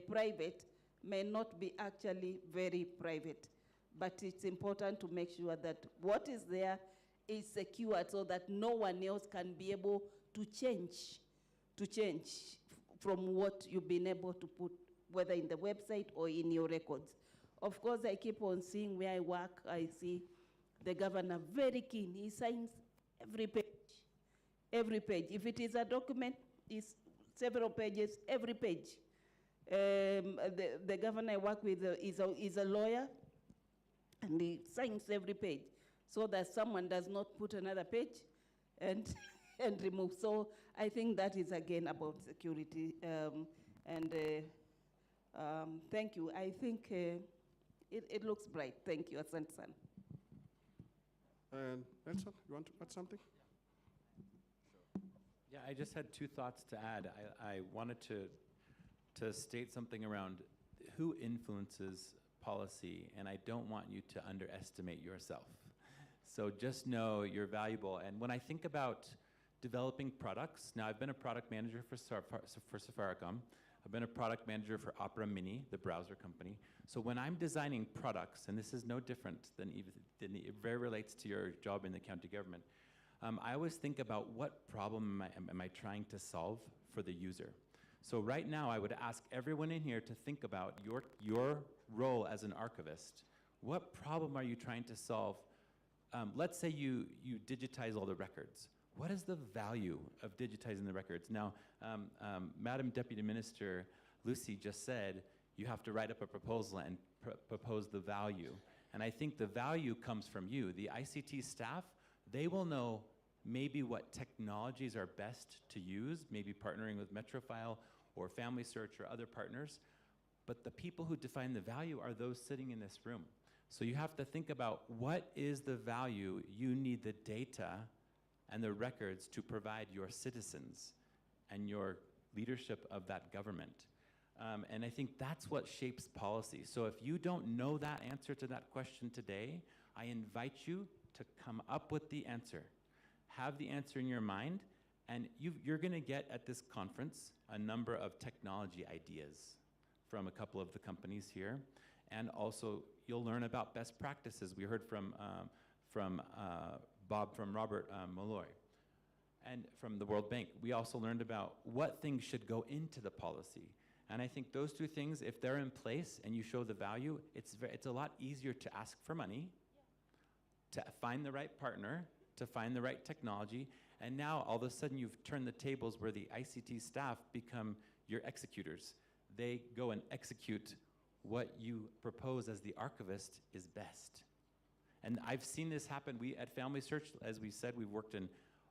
private, may not be actually very private. But it's important to make sure that what is there is secured so that no one else can be able to change from what you've been able to put, whether in the website or in your records. Of course, I keep on seeing where I work, I see the governor very keen. He signs every page, every page. If it is a document, it's several pages, every page. The governor I work with is a lawyer, and he signs every page so that someone does not put another page and remove. So I think that is again about security. Thank you. I think it looks bright. Thank you, Asante-san. And Nelson, you want to add something? Yeah, I just had two thoughts to add. I wanted to state something around who influences policy, and I don't want you to underestimate yourself. So just know you're valuable. And when I think about developing products, now I've been a product manager for Safaricom. I've been a product manager for Opera Mini, the browser company. So when I'm designing products, and this is no different than it very relates to your job in the county government, I always think about what problem am I trying to solve for the user. So right now, I would ask everyone in here to think about your role as an archivist. What problem are you trying to solve? Let's say you digitize all the records. What is the value of digitizing the records? Now, Madam Deputy Minister Lucy just said you have to write up a proposal and propose the value. And I think the value comes from you. The ICT staff, they will know maybe what technologies are best to use, maybe partnering with METROFILE or Family Search or other partners. But the people who define the value are those sitting in this room. So you have to think about what is the value you need the data and the records to provide your citizens and your leadership of that government. And I think that's what shapes policy. So if you don't know that answer to that question today, I invite you to come up with the answer. Have the answer in your mind, and you're gonna get at this conference a number of technology ideas from a couple of the companies here. And also, you'll learn about best practices. We heard from Bob from Robert Malloy, and from the World Bank. We also learned about what things should go into the policy. And I think those two things, if they're in place and you show the value, it's a lot easier to ask for money, to find the right partner, to find the right technology, and now all of a sudden you've turned the tables where the ICT staff become your executors. They go and execute what you propose as the archivist is best. And I've seen this happen. We at Family Search, as we said, we've worked in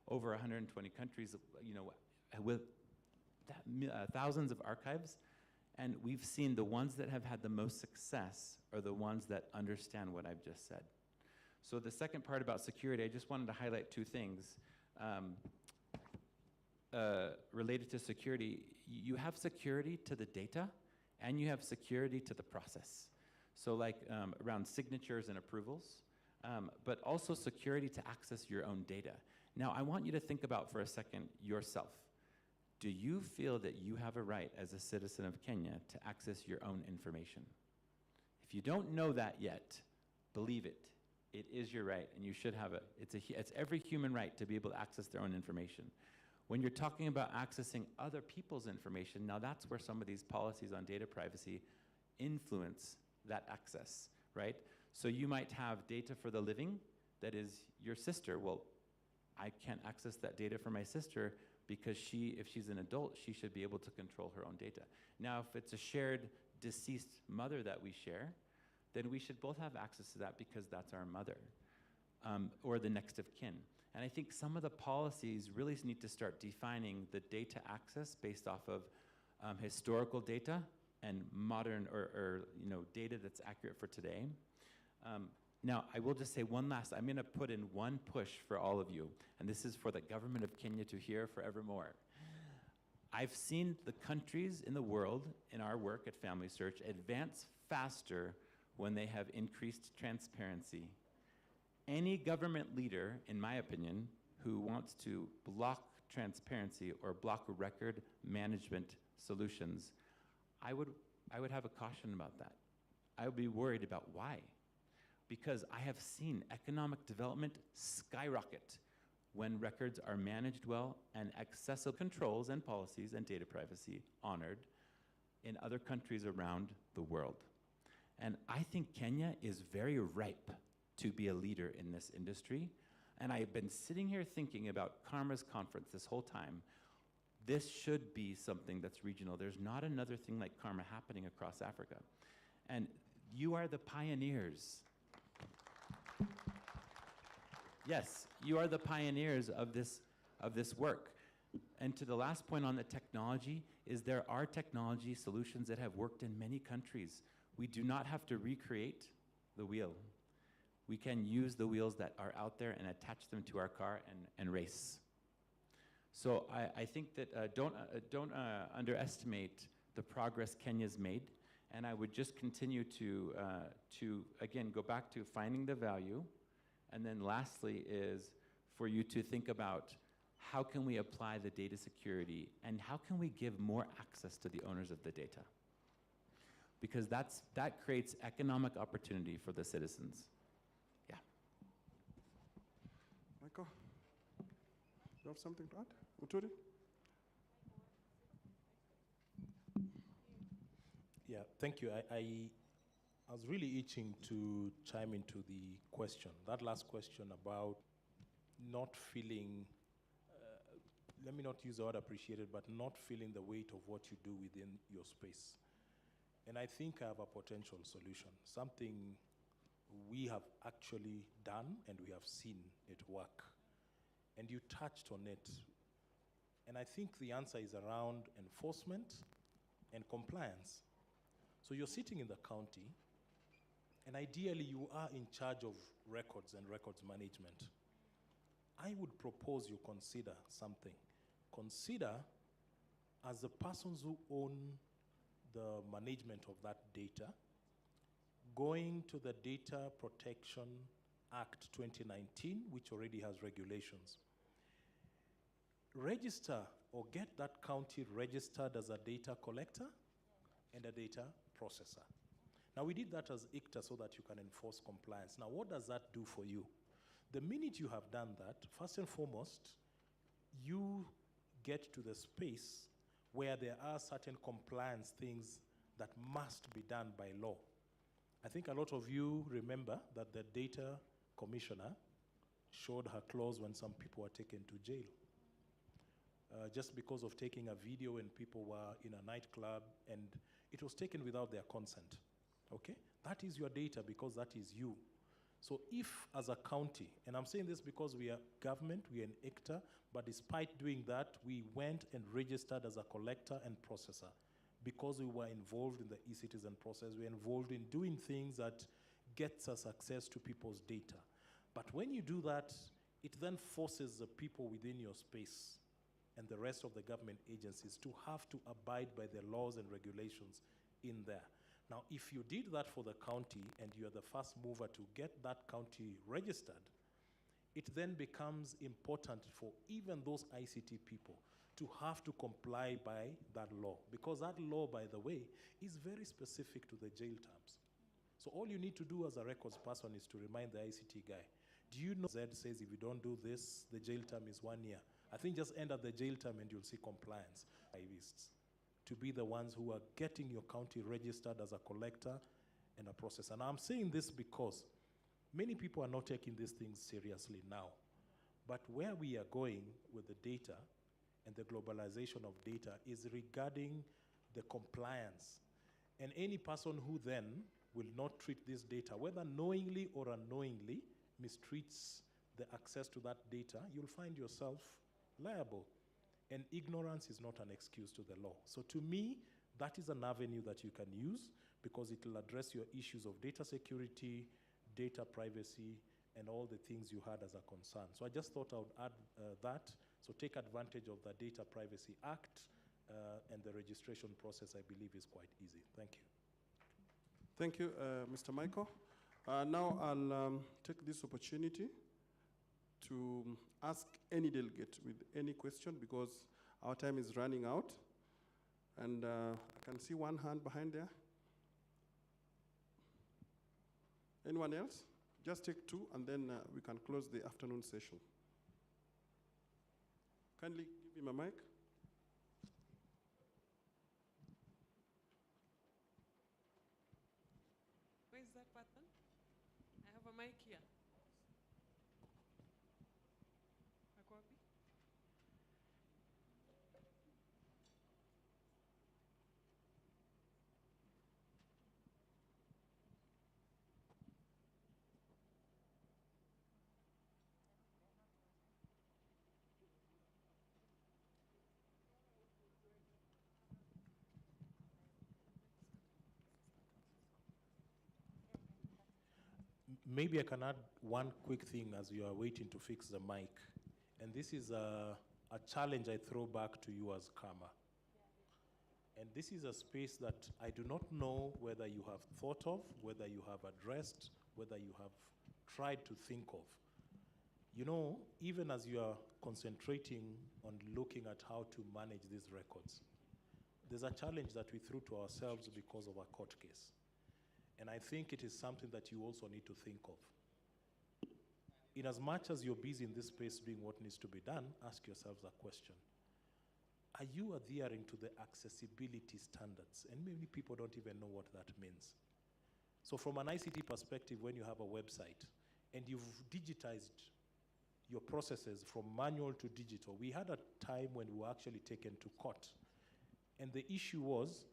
over 120 countries, with thousands of archives, and we've seen the ones that have had the most success are the ones that understand what I've just said. So the second part about security, I just wanted to highlight two things. Related to security, you have security to the data, and you have security to the process. So like around signatures and approvals, but also security to access your own data. Now, I want you to think about for a second yourself. Do you feel that you have a right as a citizen of Kenya to access your own information? If you don't know that yet, believe it. It is your right, and you should have it. It's every human right to be able to access their own information. When you're talking about accessing other people's information, now that's where some of these policies on data privacy influence that access, right? So you might have data for the living that is your sister. Well, I can't access that data for my sister because if she's an adult, she should be able to control her own data. Now, if it's a shared deceased mother that we share, then we should both have access to that because that's our mother, or the next of kin. And I think some of the policies really need to start defining the data access based off of historical data and modern or data that's accurate for today. Now, I will just say one last, I'm gonna put in one push for all of you, and this is for the government of Kenya to hear forevermore. I've seen the countries in the world, in our work at Family Search, advance faster when they have increased transparency. Any government leader, in my opinion, who wants to block transparency or block record management solutions, I would have a caution about that. I would be worried about why. Because I have seen economic development skyrocket when records are managed well and accessible controls and policies and data privacy honored in other countries around the world. And I think Kenya is very ripe to be a leader in this industry. And I've been sitting here thinking about Karma's conference this whole time. This should be something that's regional. There's not another thing like Karma happening across Africa. And you are the pioneers. Yes, you are the pioneers of this work. And to the last point on the technology is there are technology solutions that have worked in many countries. We do not have to recreate the wheel. We can use the wheels that are out there and attach them to our car and race. So I think that don't underestimate the progress Kenya's made. And I would just continue to again, go back to finding the value. And then lastly is for you to think about how can we apply the data security and how can we give more access to the owners of the data? Because that creates economic opportunity for the citizens. Yeah. Michael, you have something to add? Muturi? Yeah, thank you. I was really itching to chime into the question, that last question about not feeling, let me not use the word appreciated, but not feeling the weight of what you do within your space. And I think I have a potential solution, something we have actually done and we have seen it work. And you touched on it. And I think the answer is around enforcement and compliance. So you're sitting in the county, and ideally you are in charge of records and records management. I would propose you consider something. Consider, as the persons who own the management of that data, going to the Data Protection Act 2019, which already has regulations. Register or get that county registered as a data collector and a data processor. Now, we did that as ICTA so that you can enforce compliance. Now, what does that do for you? The minute you have done that, first and foremost, you get to the space where there are certain compliance things that must be done by law. I think a lot of you remember that the data commissioner showed her claws when some people were taken to jail. Just because of taking a video when people were in a nightclub and it was taken without their consent, okay? That is your data because that is you. So if as a county, and I'm saying this because we are government, we are an actor, but despite doing that, we went and registered as a collector and processor because we were involved in the e-citizen process, we were involved in doing things that gets us access to people's data. But when you do that, it then forces the people within your space and the rest of the government agencies to have to abide by the laws and regulations in there. Now, if you did that for the county and you're the first mover to get that county registered, it then becomes important for even those ICT people to have to comply by that law. Because that law, by the way, is very specific to the jail terms. So all you need to do as a records person is to remind the ICT guy, do you know Z says if you don't do this, the jail term is 1 year. I think just end at the jail term and you'll see compliance. To be the ones who are getting your county registered as a collector and a processor. Now I'm saying this because many people are not taking these things seriously now. But where we are going with the data and the globalization of data is regarding the compliance. And any person who then will not treat this data, whether knowingly or unknowingly, mistreats the access to that data, you'll find yourself liable. And ignorance is not an excuse to the law. So to me, that is an avenue that you can use because it will address your issues of data security, data privacy, and all the things you had as a concern. So I just thought I would add that. So take advantage of the Data Privacy Act and the registration process, I believe, is quite easy. Thank you. Thank you, Mr. Michael. Now I'll take this opportunity to ask any delegate with any question because our time is running out. And I can see one hand behind there. Anyone else? Just take two and then we can close the afternoon session. Kindly give him a mic. Where is that person? I have a mic here. Ako wapi? Maybe I can add one quick thing as you are waiting to fix the mic. And this is a challenge I throw back to you as Kama. And this is a space that I do not know whether you have thought of, whether you have addressed, whether you have tried to think of. You know, even as you are concentrating on looking at how to manage these records, there's a challenge that we threw to ourselves because of a court case. And I think it is something that you also need to think of. In as much as you're busy in this space doing what needs to be done, ask yourselves a question. Are you adhering to the accessibility standards? And many people don't even know what that means. So from an ICT perspective, when you have a website and you've digitized your processes from manual to digital, we had a time when we were actually taken to court. And the issue was,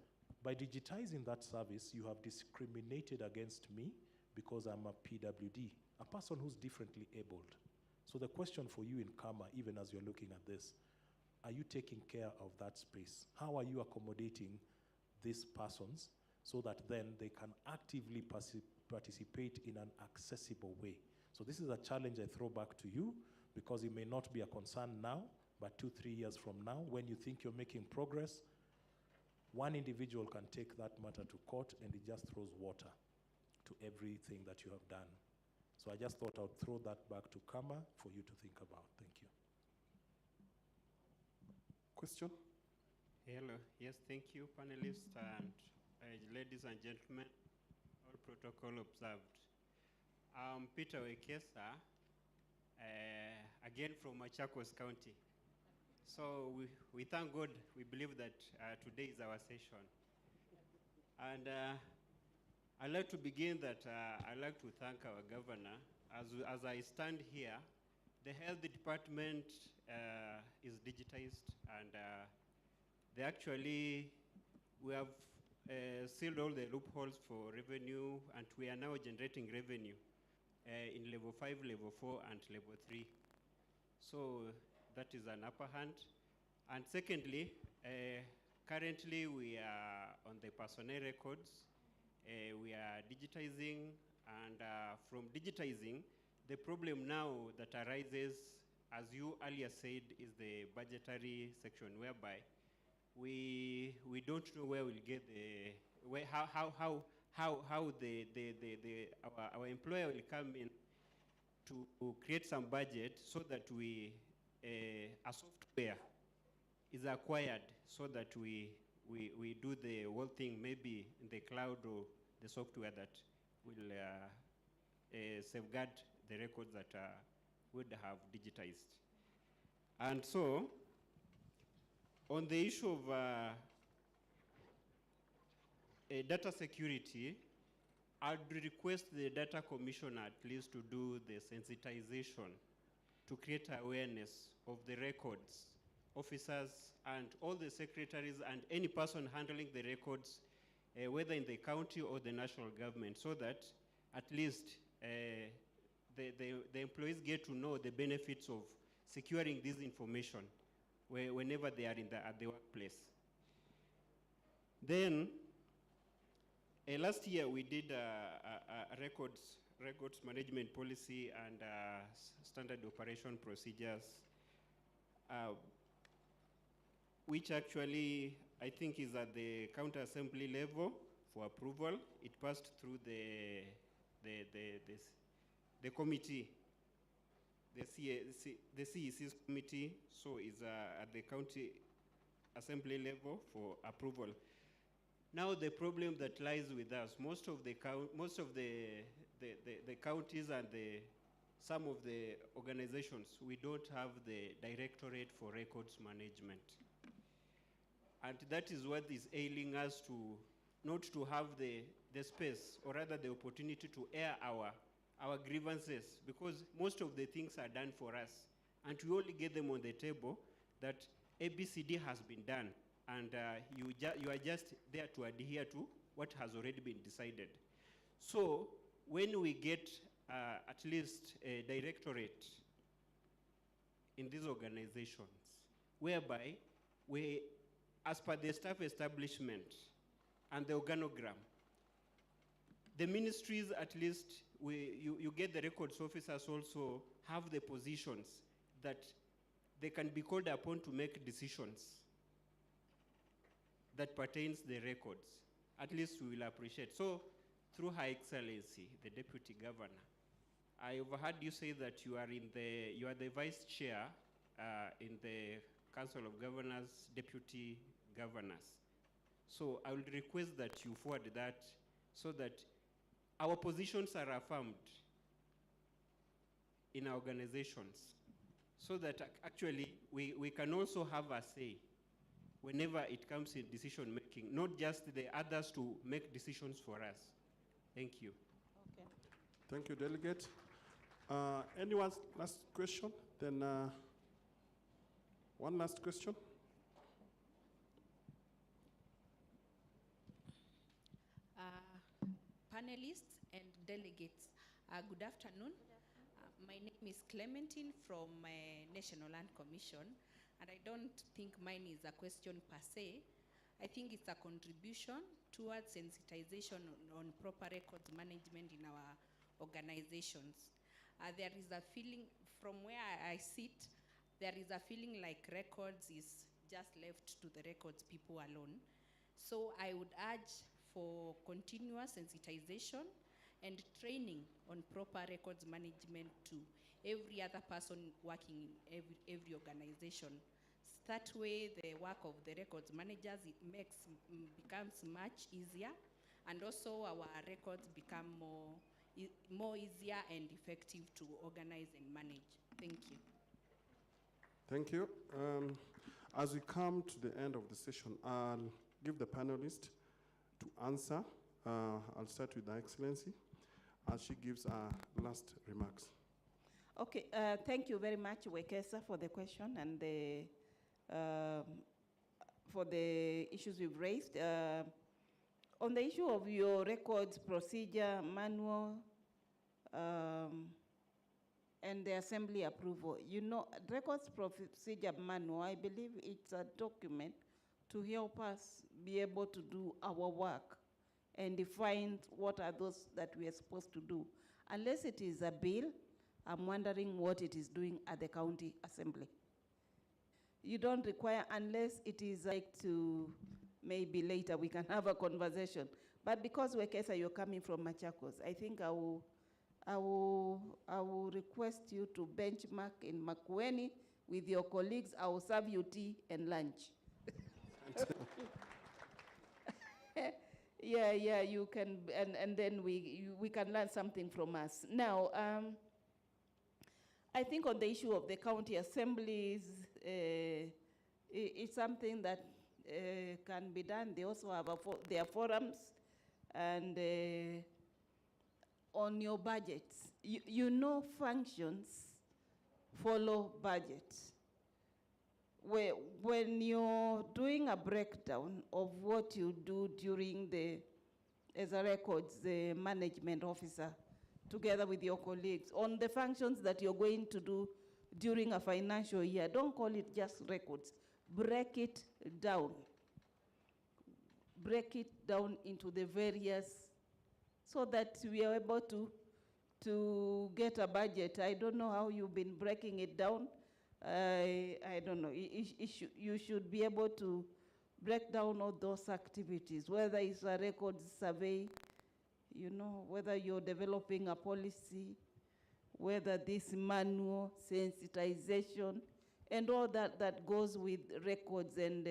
by digitizing that service, you have discriminated against me because I'm a PWD, a person who's differently abled. So the question for you in Kama, even as you're looking at this, are you taking care of that space? How are you accommodating these persons so that then they can actively participate in an accessible way? So this is a challenge I throw back to you because it may not be a concern now, but 2-3 years from now, when you think you're making progress, one individual can take that matter to court and it just throws water to everything that you have done. So I just thought I would throw that back to Kama for you to think about. Thank you. Question? Hello. Yes, thank you, panelists and ladies and gentlemen, all protocol observed. Peter Wekesa, again from Machakos County. So we thank God, we believe that today is our session. And I'd like to begin that I'd like to thank our governor. As I stand here, the health department is digitized, and we have sealed all the loopholes for revenue, and we are now generating revenue in level 5, level 4, and level 3. So that is an upper hand. And secondly, currently we are on the personnel records. We are digitizing, and from digitizing, the problem now that arises, as you earlier said, is the budgetary section, whereby we don't know where we'll get how our employer will come in to create some budget so that a software is acquired so that we do the whole thing maybe in the cloud, or the software that will safeguard the records that would have digitized. And so, on the issue of data security, I'd request the data commissioner at least to do the sensitization to create awareness of the records, officers, and all the secretaries and any person handling the records, whether in the county or the national government, so that at least the employees get to know the benefits of securing this information whenever they are at the workplace. Then, last year we did a records management policy and standard operation procedures, which actually I think is at the county assembly level for approval. It passed through the committee, the CEC's committee, so it's at the county assembly level for approval. Now the problem that lies with us, most of the counties and some of the organizations, we don't have the Directorate for Records Management. And that is what is ailing us to not to have the space, or rather the opportunity to air our grievances, because most of the things are done for us. And we only get them on the table that ABCD has been done, and you are just there to adhere to what has already been decided. So when we get at least a directorate in these organizations, whereby we, as per the staff establishment and the organogram, the ministries at least, you get the records officers also have the positions that they can be called upon to make decisions that pertains the records. At least we will appreciate. So, through Her Excellency, the Deputy Governor, I overheard you say that you are the Vice Chair in the Council of Governors, Deputy Governors. So I will request that you forward that so that our positions are affirmed in our organizations, so that actually we can also have a say whenever it comes in decision making, not just the others to make decisions for us. Thank you. Okay. Thank you, Delegate. Anyone's last question? Then one last question. Panelists and delegates, good afternoon. My name is Clementine from National Land Commission, and I don't think mine is a question per se. I think it's a contribution towards sensitization on proper records management in our organizations. There is a feeling, from where I sit, there is a feeling like records is just left to the records people alone. So I would urge for continuous sensitization and training on proper records management to every other person working in every organization. That way, the work of the records managers becomes much easier, and also our records become more more easier and effective to organize and manage. Thank you. Thank you. As we come to the end of the session, I'll give the panelists to answer. I'll start with Her Excellency as she gives her last remarks. Okay, thank you very much, Wekesa, for the question and for the issues you've raised. On the issue of your records procedure manual and the assembly approval, you know, records procedure manual, I believe it's a document to help us be able to do our work and define what are those that we are supposed to do. Unless it is a bill, I'm wondering what it is doing at the county assembly. You don't require, unless it is like to, maybe later we can have a conversation. But because Wekesa, you're coming from Machakos, I think I will request you to benchmark in Makueni with your colleagues. I will serve you tea and lunch. Yeah, you can, and then we can learn something from us. Now, I think on the issue of the county assemblies, it's something that can be done. They also have their forums, and on your budgets, you know functions follow budgets. When you're doing a breakdown of what you do during as a records, the management officer, together with your colleagues, on the functions that you're going to do during a financial year, don't call it just records. Break it down. Break it down into the various, so that we are able to get a budget. I don't know how you've been breaking it down. I don't know. You should be able to break down all those activities, whether it's a records survey, you know, whether you're developing a policy, whether this manual sensitization, and all that goes with records and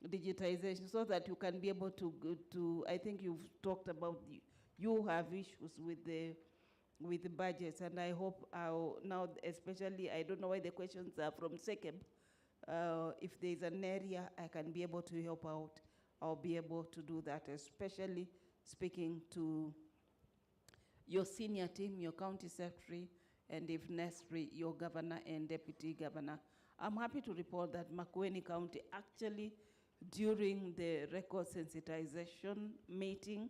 digitization, so that you can be able to I think you've talked about, you have issues with the budgets, and I hope now, especially, I don't know why the questions are from SECEB. If there's an area I can be able to help out, I'll be able to do that, especially speaking to your senior team, your county secretary, and if necessary, your governor and deputy governor. I'm happy to report that Makueni County actually, during the record sensitization meeting,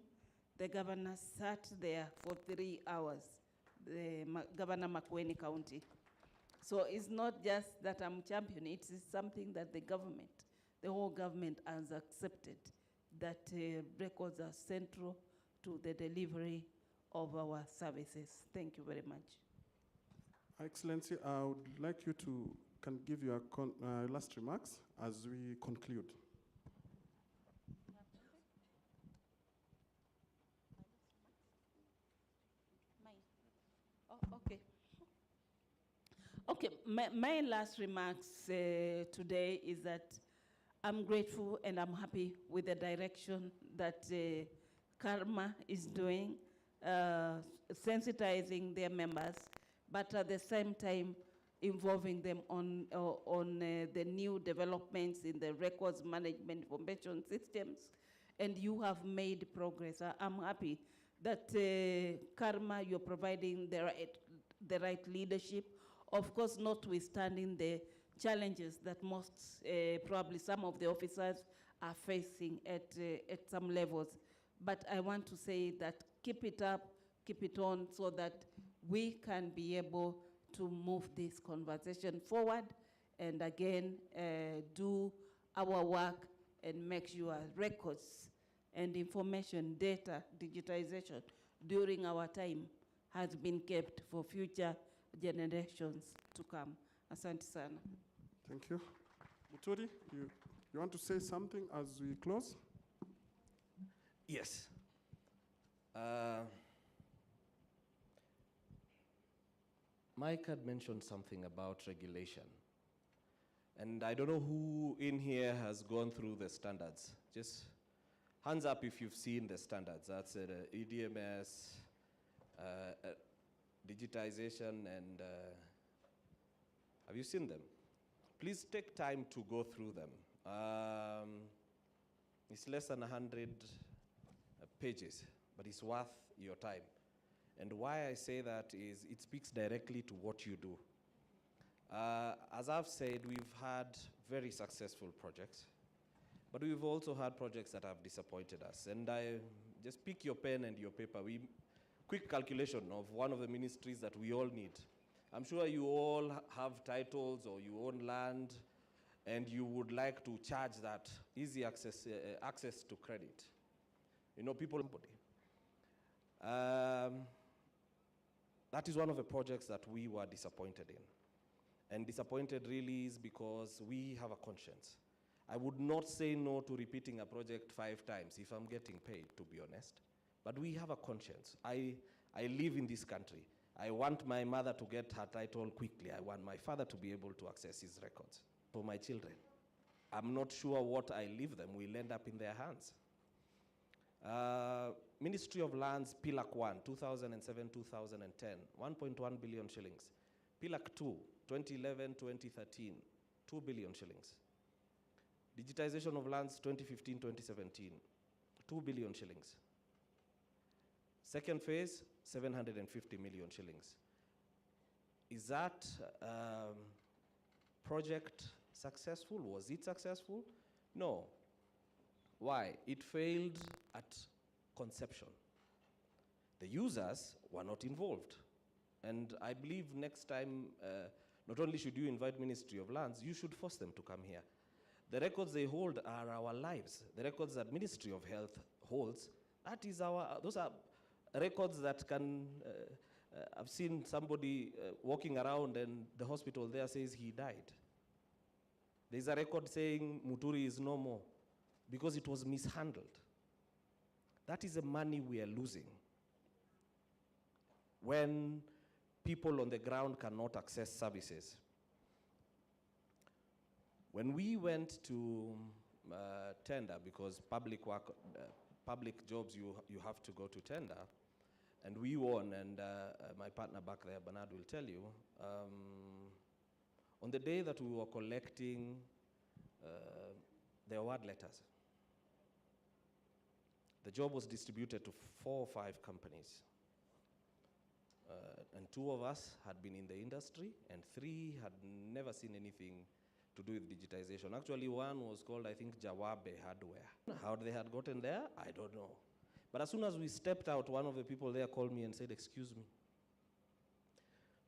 the governor sat there for 3 hours, the Governor Makueni County. So it's not just that I'm championing, it's something that the whole government has accepted, that records are central to the delivery of our services. Thank you very much. Excellency, I would like you to give your last remarks as we conclude. Okay, my last remarks today is that I'm grateful and I'm happy with the direction that Karma is doing, sensitizing their members, but at the same time involving them on the new developments in the records management information systems, and you have made progress. I'm happy that Karma, you're providing the right leadership, of course, notwithstanding the challenges that most, probably some of the officers are facing at some levels. But I want to say that keep it up, keep it on, so that we can be able to move this conversation forward and again do our work and make sure records and information, data, digitization during our time has been kept for future generations to come. Asante sana. Thank you. Muturi, you want to say something as we close? Yes. Mike had mentioned something about regulation. And I don't know who in here has gone through the standards. Just hands up if you've seen the standards. That's EDMS, digitization, and have you seen them? Please take time to go through them. It's less than 100 pages, but it's worth your time. And why I say that is it speaks directly to what you do. As I've said, we've had very successful projects, but we've also had projects that have disappointed us. And I just pick your pen and your paper. Quick calculation of one of the ministries that we all need. I'm sure you all have titles or you own land, and you would like to charge that easy access to credit. You know, people. That is one of the projects that we were disappointed in. And disappointed really is because we have a conscience. I would not say no to repeating a project 5 times if I'm getting paid, to be honest. But we have a conscience. I live in this country. I want my mother to get her title quickly. I want my father to be able to access his records. For my children, I'm not sure what I leave them will end up in their hands. Ministry of Lands, PILAC 1, 2007-2010, 1.1 billion shillings. PILAC 2, 2011-2013, 2 billion shillings. Digitization of Lands, 2015-2017, 2 billion shillings. Second phase, 750 million shillings. Is that project successful? Was it successful? No. Why? It failed at conception. The users were not involved. And I believe next time, not only should you invite Ministry of Lands, you should force them to come here. The records they hold are our lives. The records that Ministry of Health holds, those are records that can, I've seen somebody walking around and the hospital there says he died. There's a record saying Muturi is no more because it was mishandled. That is the money we are losing when people on the ground cannot access services. When we went to tender, because public work, public jobs, you have to go to tender, and we won, and my partner back there, Bernard, will tell you, on the day that we were collecting the award letters, the job was distributed to 4 or 5 companies. And 2 of us had been in the industry, and 3 had never seen anything to do with digitization. Actually, one was called, I think, Jawabe Hardware. How they had gotten there, I don't know. But as soon as we stepped out, one of the people there called me and said, "Excuse me,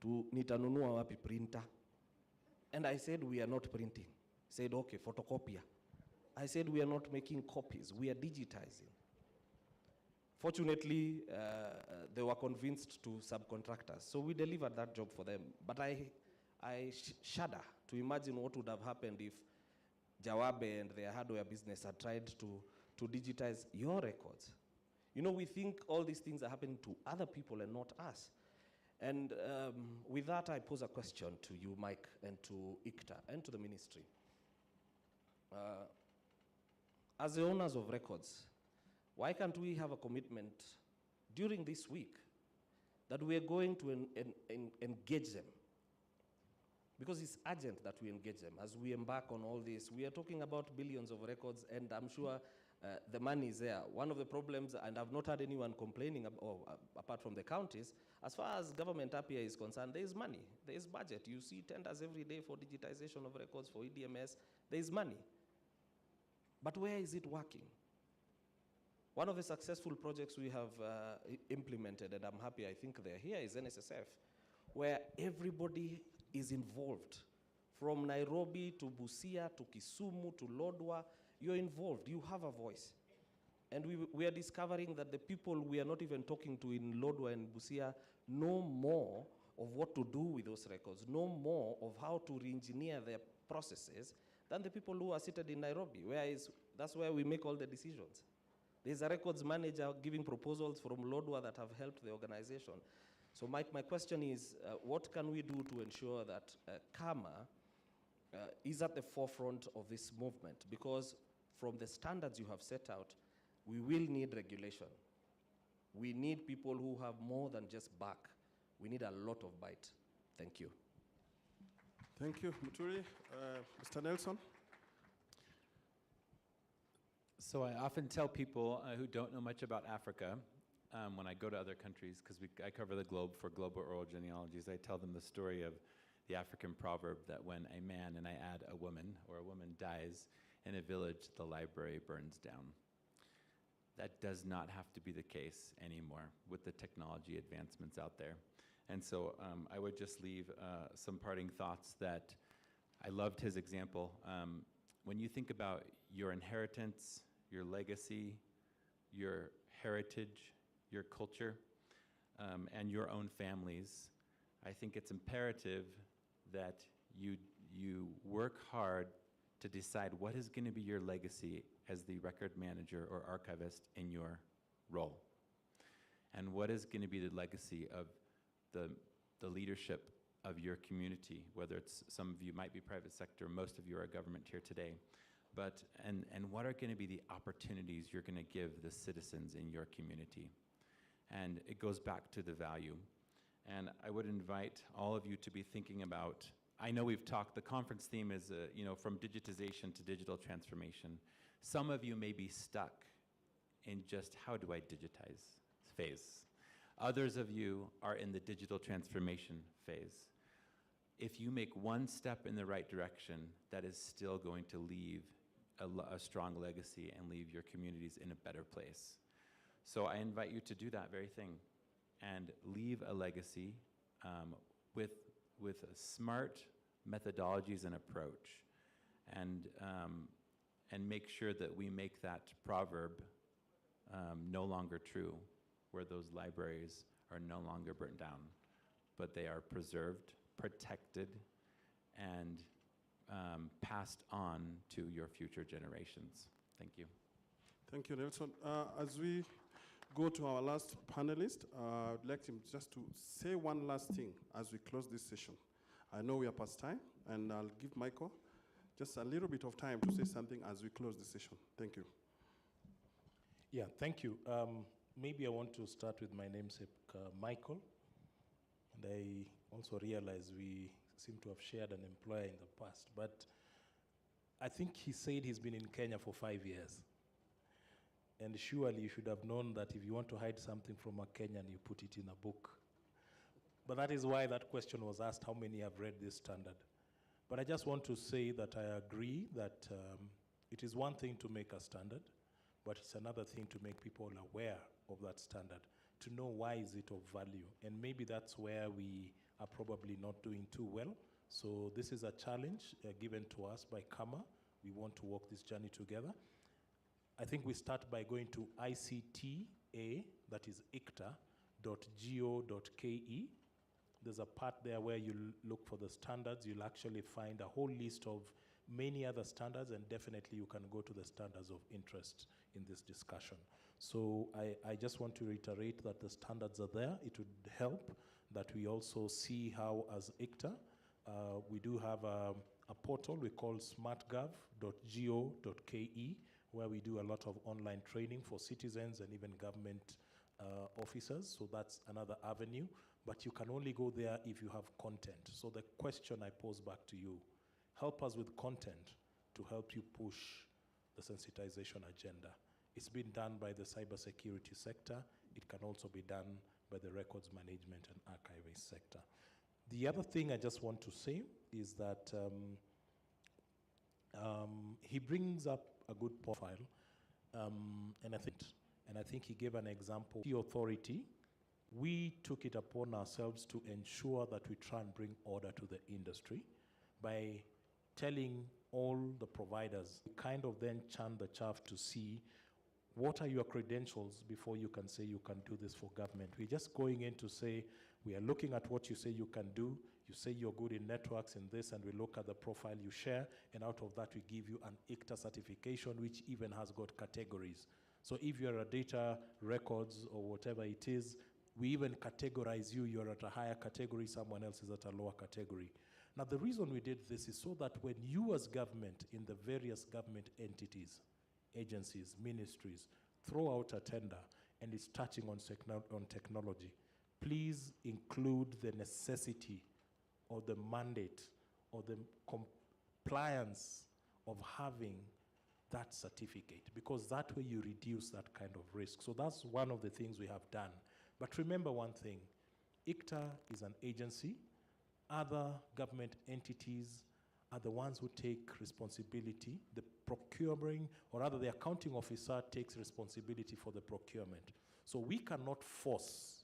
nitanunua wapi printer?" And I said, "We are not printing." He said, "Okay, photocopier." I said, "We are not making copies, we are digitizing." Fortunately, they were convinced to subcontractors, so we delivered that job for them. But I shudder to imagine what would have happened if Jawabe and their hardware business had tried to digitize your records. You know, we think all these things are happening to other people and not us. And with that, I pose a question to you, Mike, and to ICTA, and to the ministry. As the owners of records, why can't we have a commitment during this week that we are going to engage them? Because it's urgent that we engage them as we embark on all this. We are talking about billions of records, and I'm sure the money is there. One of the problems, and I've not heard anyone complaining, apart from the counties, as far as government up here is concerned, there is money, there is budget. You see tenders every day for digitization of records, for EDMS, there is money. But where is it working? One of the successful projects we have implemented, and I'm happy I think they're here, is NSSF, where everybody is involved. From Nairobi to Busia to Kisumu to Lodwar, you're involved, you have a voice. And we are discovering that the people we are not even talking to in Lodwar and Busia know more of what to do with those records, know more of how to re-engineer their processes than the people who are seated in Nairobi, that's where we make all the decisions. There's a records manager giving proposals from Lodwar that have helped the organization. So my question is, what can we do to ensure that CAMA is at the forefront of this movement? Because from the standards you have set out, we will need regulation. We need people who have more than just back. We need a lot of bite. Thank you. Thank you, Muturi. Mr. Nelson? So I often tell people who don't know much about Africa, when I go to other countries, because I cover the globe for global oral genealogies, I tell them the story of the African proverb that when a man, and I add a woman, or a woman dies in a village, the library burns down. That does not have to be the case anymore with the technology advancements out there. And so I would just leave some parting thoughts that I loved his example. When you think about your inheritance, your legacy, your heritage, your culture, and your own families, I think it's imperative that you work hard to decide what is going to be your legacy as the record manager or archivist in your role. And what is going to be the legacy of the leadership of your community, whether it's some of you might be private sector, most of you are government here today, and what are going to be the opportunities you're going to give the citizens in your community? And it goes back to the value. And I would invite all of you to be thinking about, I know we've talked, the conference theme is from digitization to digital transformation. Some of you may be stuck in just how do I digitize phase. Others of you are in the digital transformation phase. If you make one step in the right direction, that is still going to leave a strong legacy and leave your communities in a better place. So I invite you to do that very thing and leave a legacy with smart methodologies and approach, and make sure that we make that proverb no longer true, where those libraries are no longer burnt down, but they are preserved, protected, and passed on to your future generations. Thank you. Thank you, Nelson. As we go to our last panelist, I'd like him just to say one last thing as we close this session. I know we are past time, and I'll give Michael just a little bit of time to say something as we close the session. Thank you. Yeah, thank you. Maybe I want to start with my namesake, Michael. And I also realize we seem to have shared an employer in the past, but I think he said he's been in Kenya for 5 years. And surely you should have known that if you want to hide something from a Kenyan, you put it in a book. But that is why that question was asked, how many have read this standard? But I just want to say that I agree that it is one thing to make a standard, but it's another thing to make people aware of that standard, to know why is it of value. And maybe that's where we are probably not doing too well. So this is a challenge given to us by KAMA. We want to walk this journey together. I think we start by going to ICTA, that is icta.go.ke. There's a part there where you look for the standards. You'll actually find a whole list of many other standards, and definitely you can go to the standards of interest in this discussion. So I just want to reiterate that the standards are there. It would help that we also see how, as ICTA, we do have a portal we call smartgov.go.ke, where we do a lot of online training for citizens and even government officers. So that's another avenue. But you can only go there if you have content. So the question I pose back to you, help us with content to help you push the sensitization agenda. It's been done by the cybersecurity sector. It can also be done by the records management and archiving sector. The other thing I just want to say is that he brings up a good profile, and I think he gave an example. The authority, we took it upon ourselves to ensure that we try and bring order to the industry by telling all the providers, kind of then churn the chaff to see what are your credentials before you can say you can do this for government. We're just going in to say, we are looking at what you say you can do. You say you're good in networks and this, and we look at the profile you share, and out of that we give you an ICTA certification, which even has got categories. So if you're a data records or whatever it is, we even categorize you. You're at a higher category, someone else is at a lower category. Now the reason we did this is so that when you as government, in the various government entities, agencies, ministries, throw out a tender and it's touching on, on technology, please include the necessity or the mandate or the compliance of having that certificate, because that way you reduce that kind of risk. So that's one of the things we have done. But remember one thing, ICTA is an agency. Other government entities are the ones who take responsibility. The procuring, or rather the accounting officer takes responsibility for the procurement. So we cannot force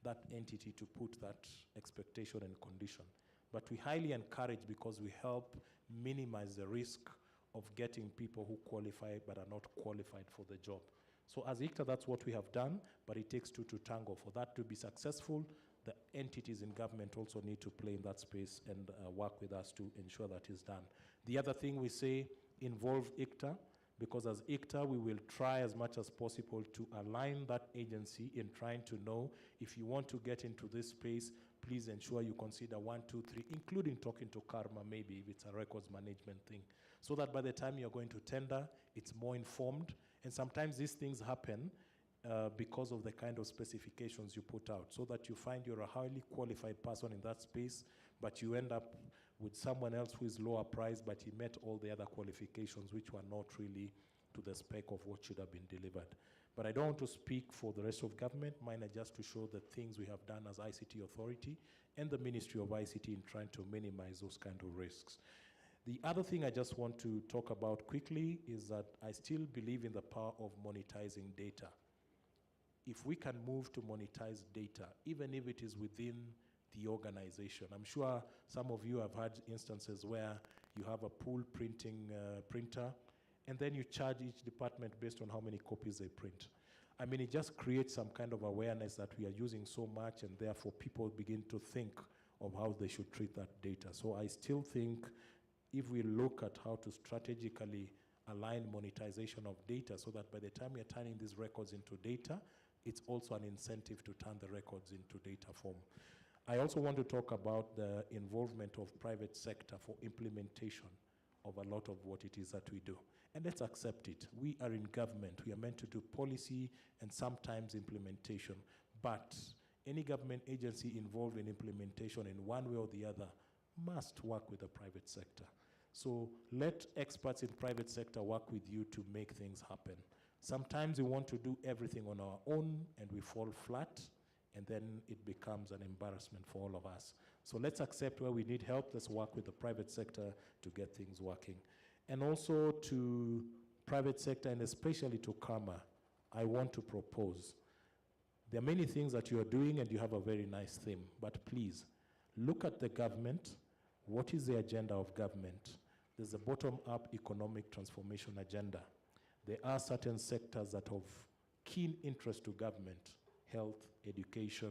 that entity to put that expectation and condition. But we highly encourage, because we help minimize the risk of getting people who qualify but are not qualified for the job. So as ICTA, that's what we have done, but it takes two to tango. For that to be successful, the entities in government also need to play in that space and work with us to ensure that is done. The other thing we say, involve ICTA, because as ICTA, we will try as much as possible to align that agency in trying to know, if you want to get into this space, please ensure you consider 1, 2, 3, including talking to Karma, maybe if it's a records management thing, so that by the time you're going to tender, it's more informed. And sometimes these things happen because of the kind of specifications you put out, so that you find you're a highly qualified person in that space, but you end up with someone else who is lower priced, but he met all the other qualifications which were not really to the spec of what should have been delivered. But I don't want to speak for the rest of government. Mine are just to show the things we have done as ICT authority and the Ministry of ICT in trying to minimize those kind of risks. The other thing I just want to talk about quickly is that I still believe in the power of monetizing data. If we can move to monetize data, even if it is within the organization. I'm sure some of you have had instances where you have a pool printing printer, and then you charge each department based on how many copies they print. I mean, it just creates some kind of awareness that we are using so much, and therefore people begin to think of how they should treat that data. So I still think if we look at how to strategically align monetization of data, so that by the time we are turning these records into data, it's also an incentive to turn the records into data form. I also want to talk about the involvement of private sector for implementation of a lot of what it is that we do. And let's accept it. We are in government. We are meant to do policy and sometimes implementation. But any government agency involved in implementation in one way or the other must work with the private sector. So let experts in private sector work with you to make things happen. Sometimes we want to do everything on our own and we fall flat, and then it becomes an embarrassment for all of us. So let's accept where we need help. Let's work with the private sector to get things working. And also to private sector, and especially to Karma, I want to propose. There are many things that you are doing and you have a very nice theme, but please, look at the government. What is the agenda of government? There's a bottom-up economic transformation agenda. There are certain sectors that are of keen interest to government: health, education,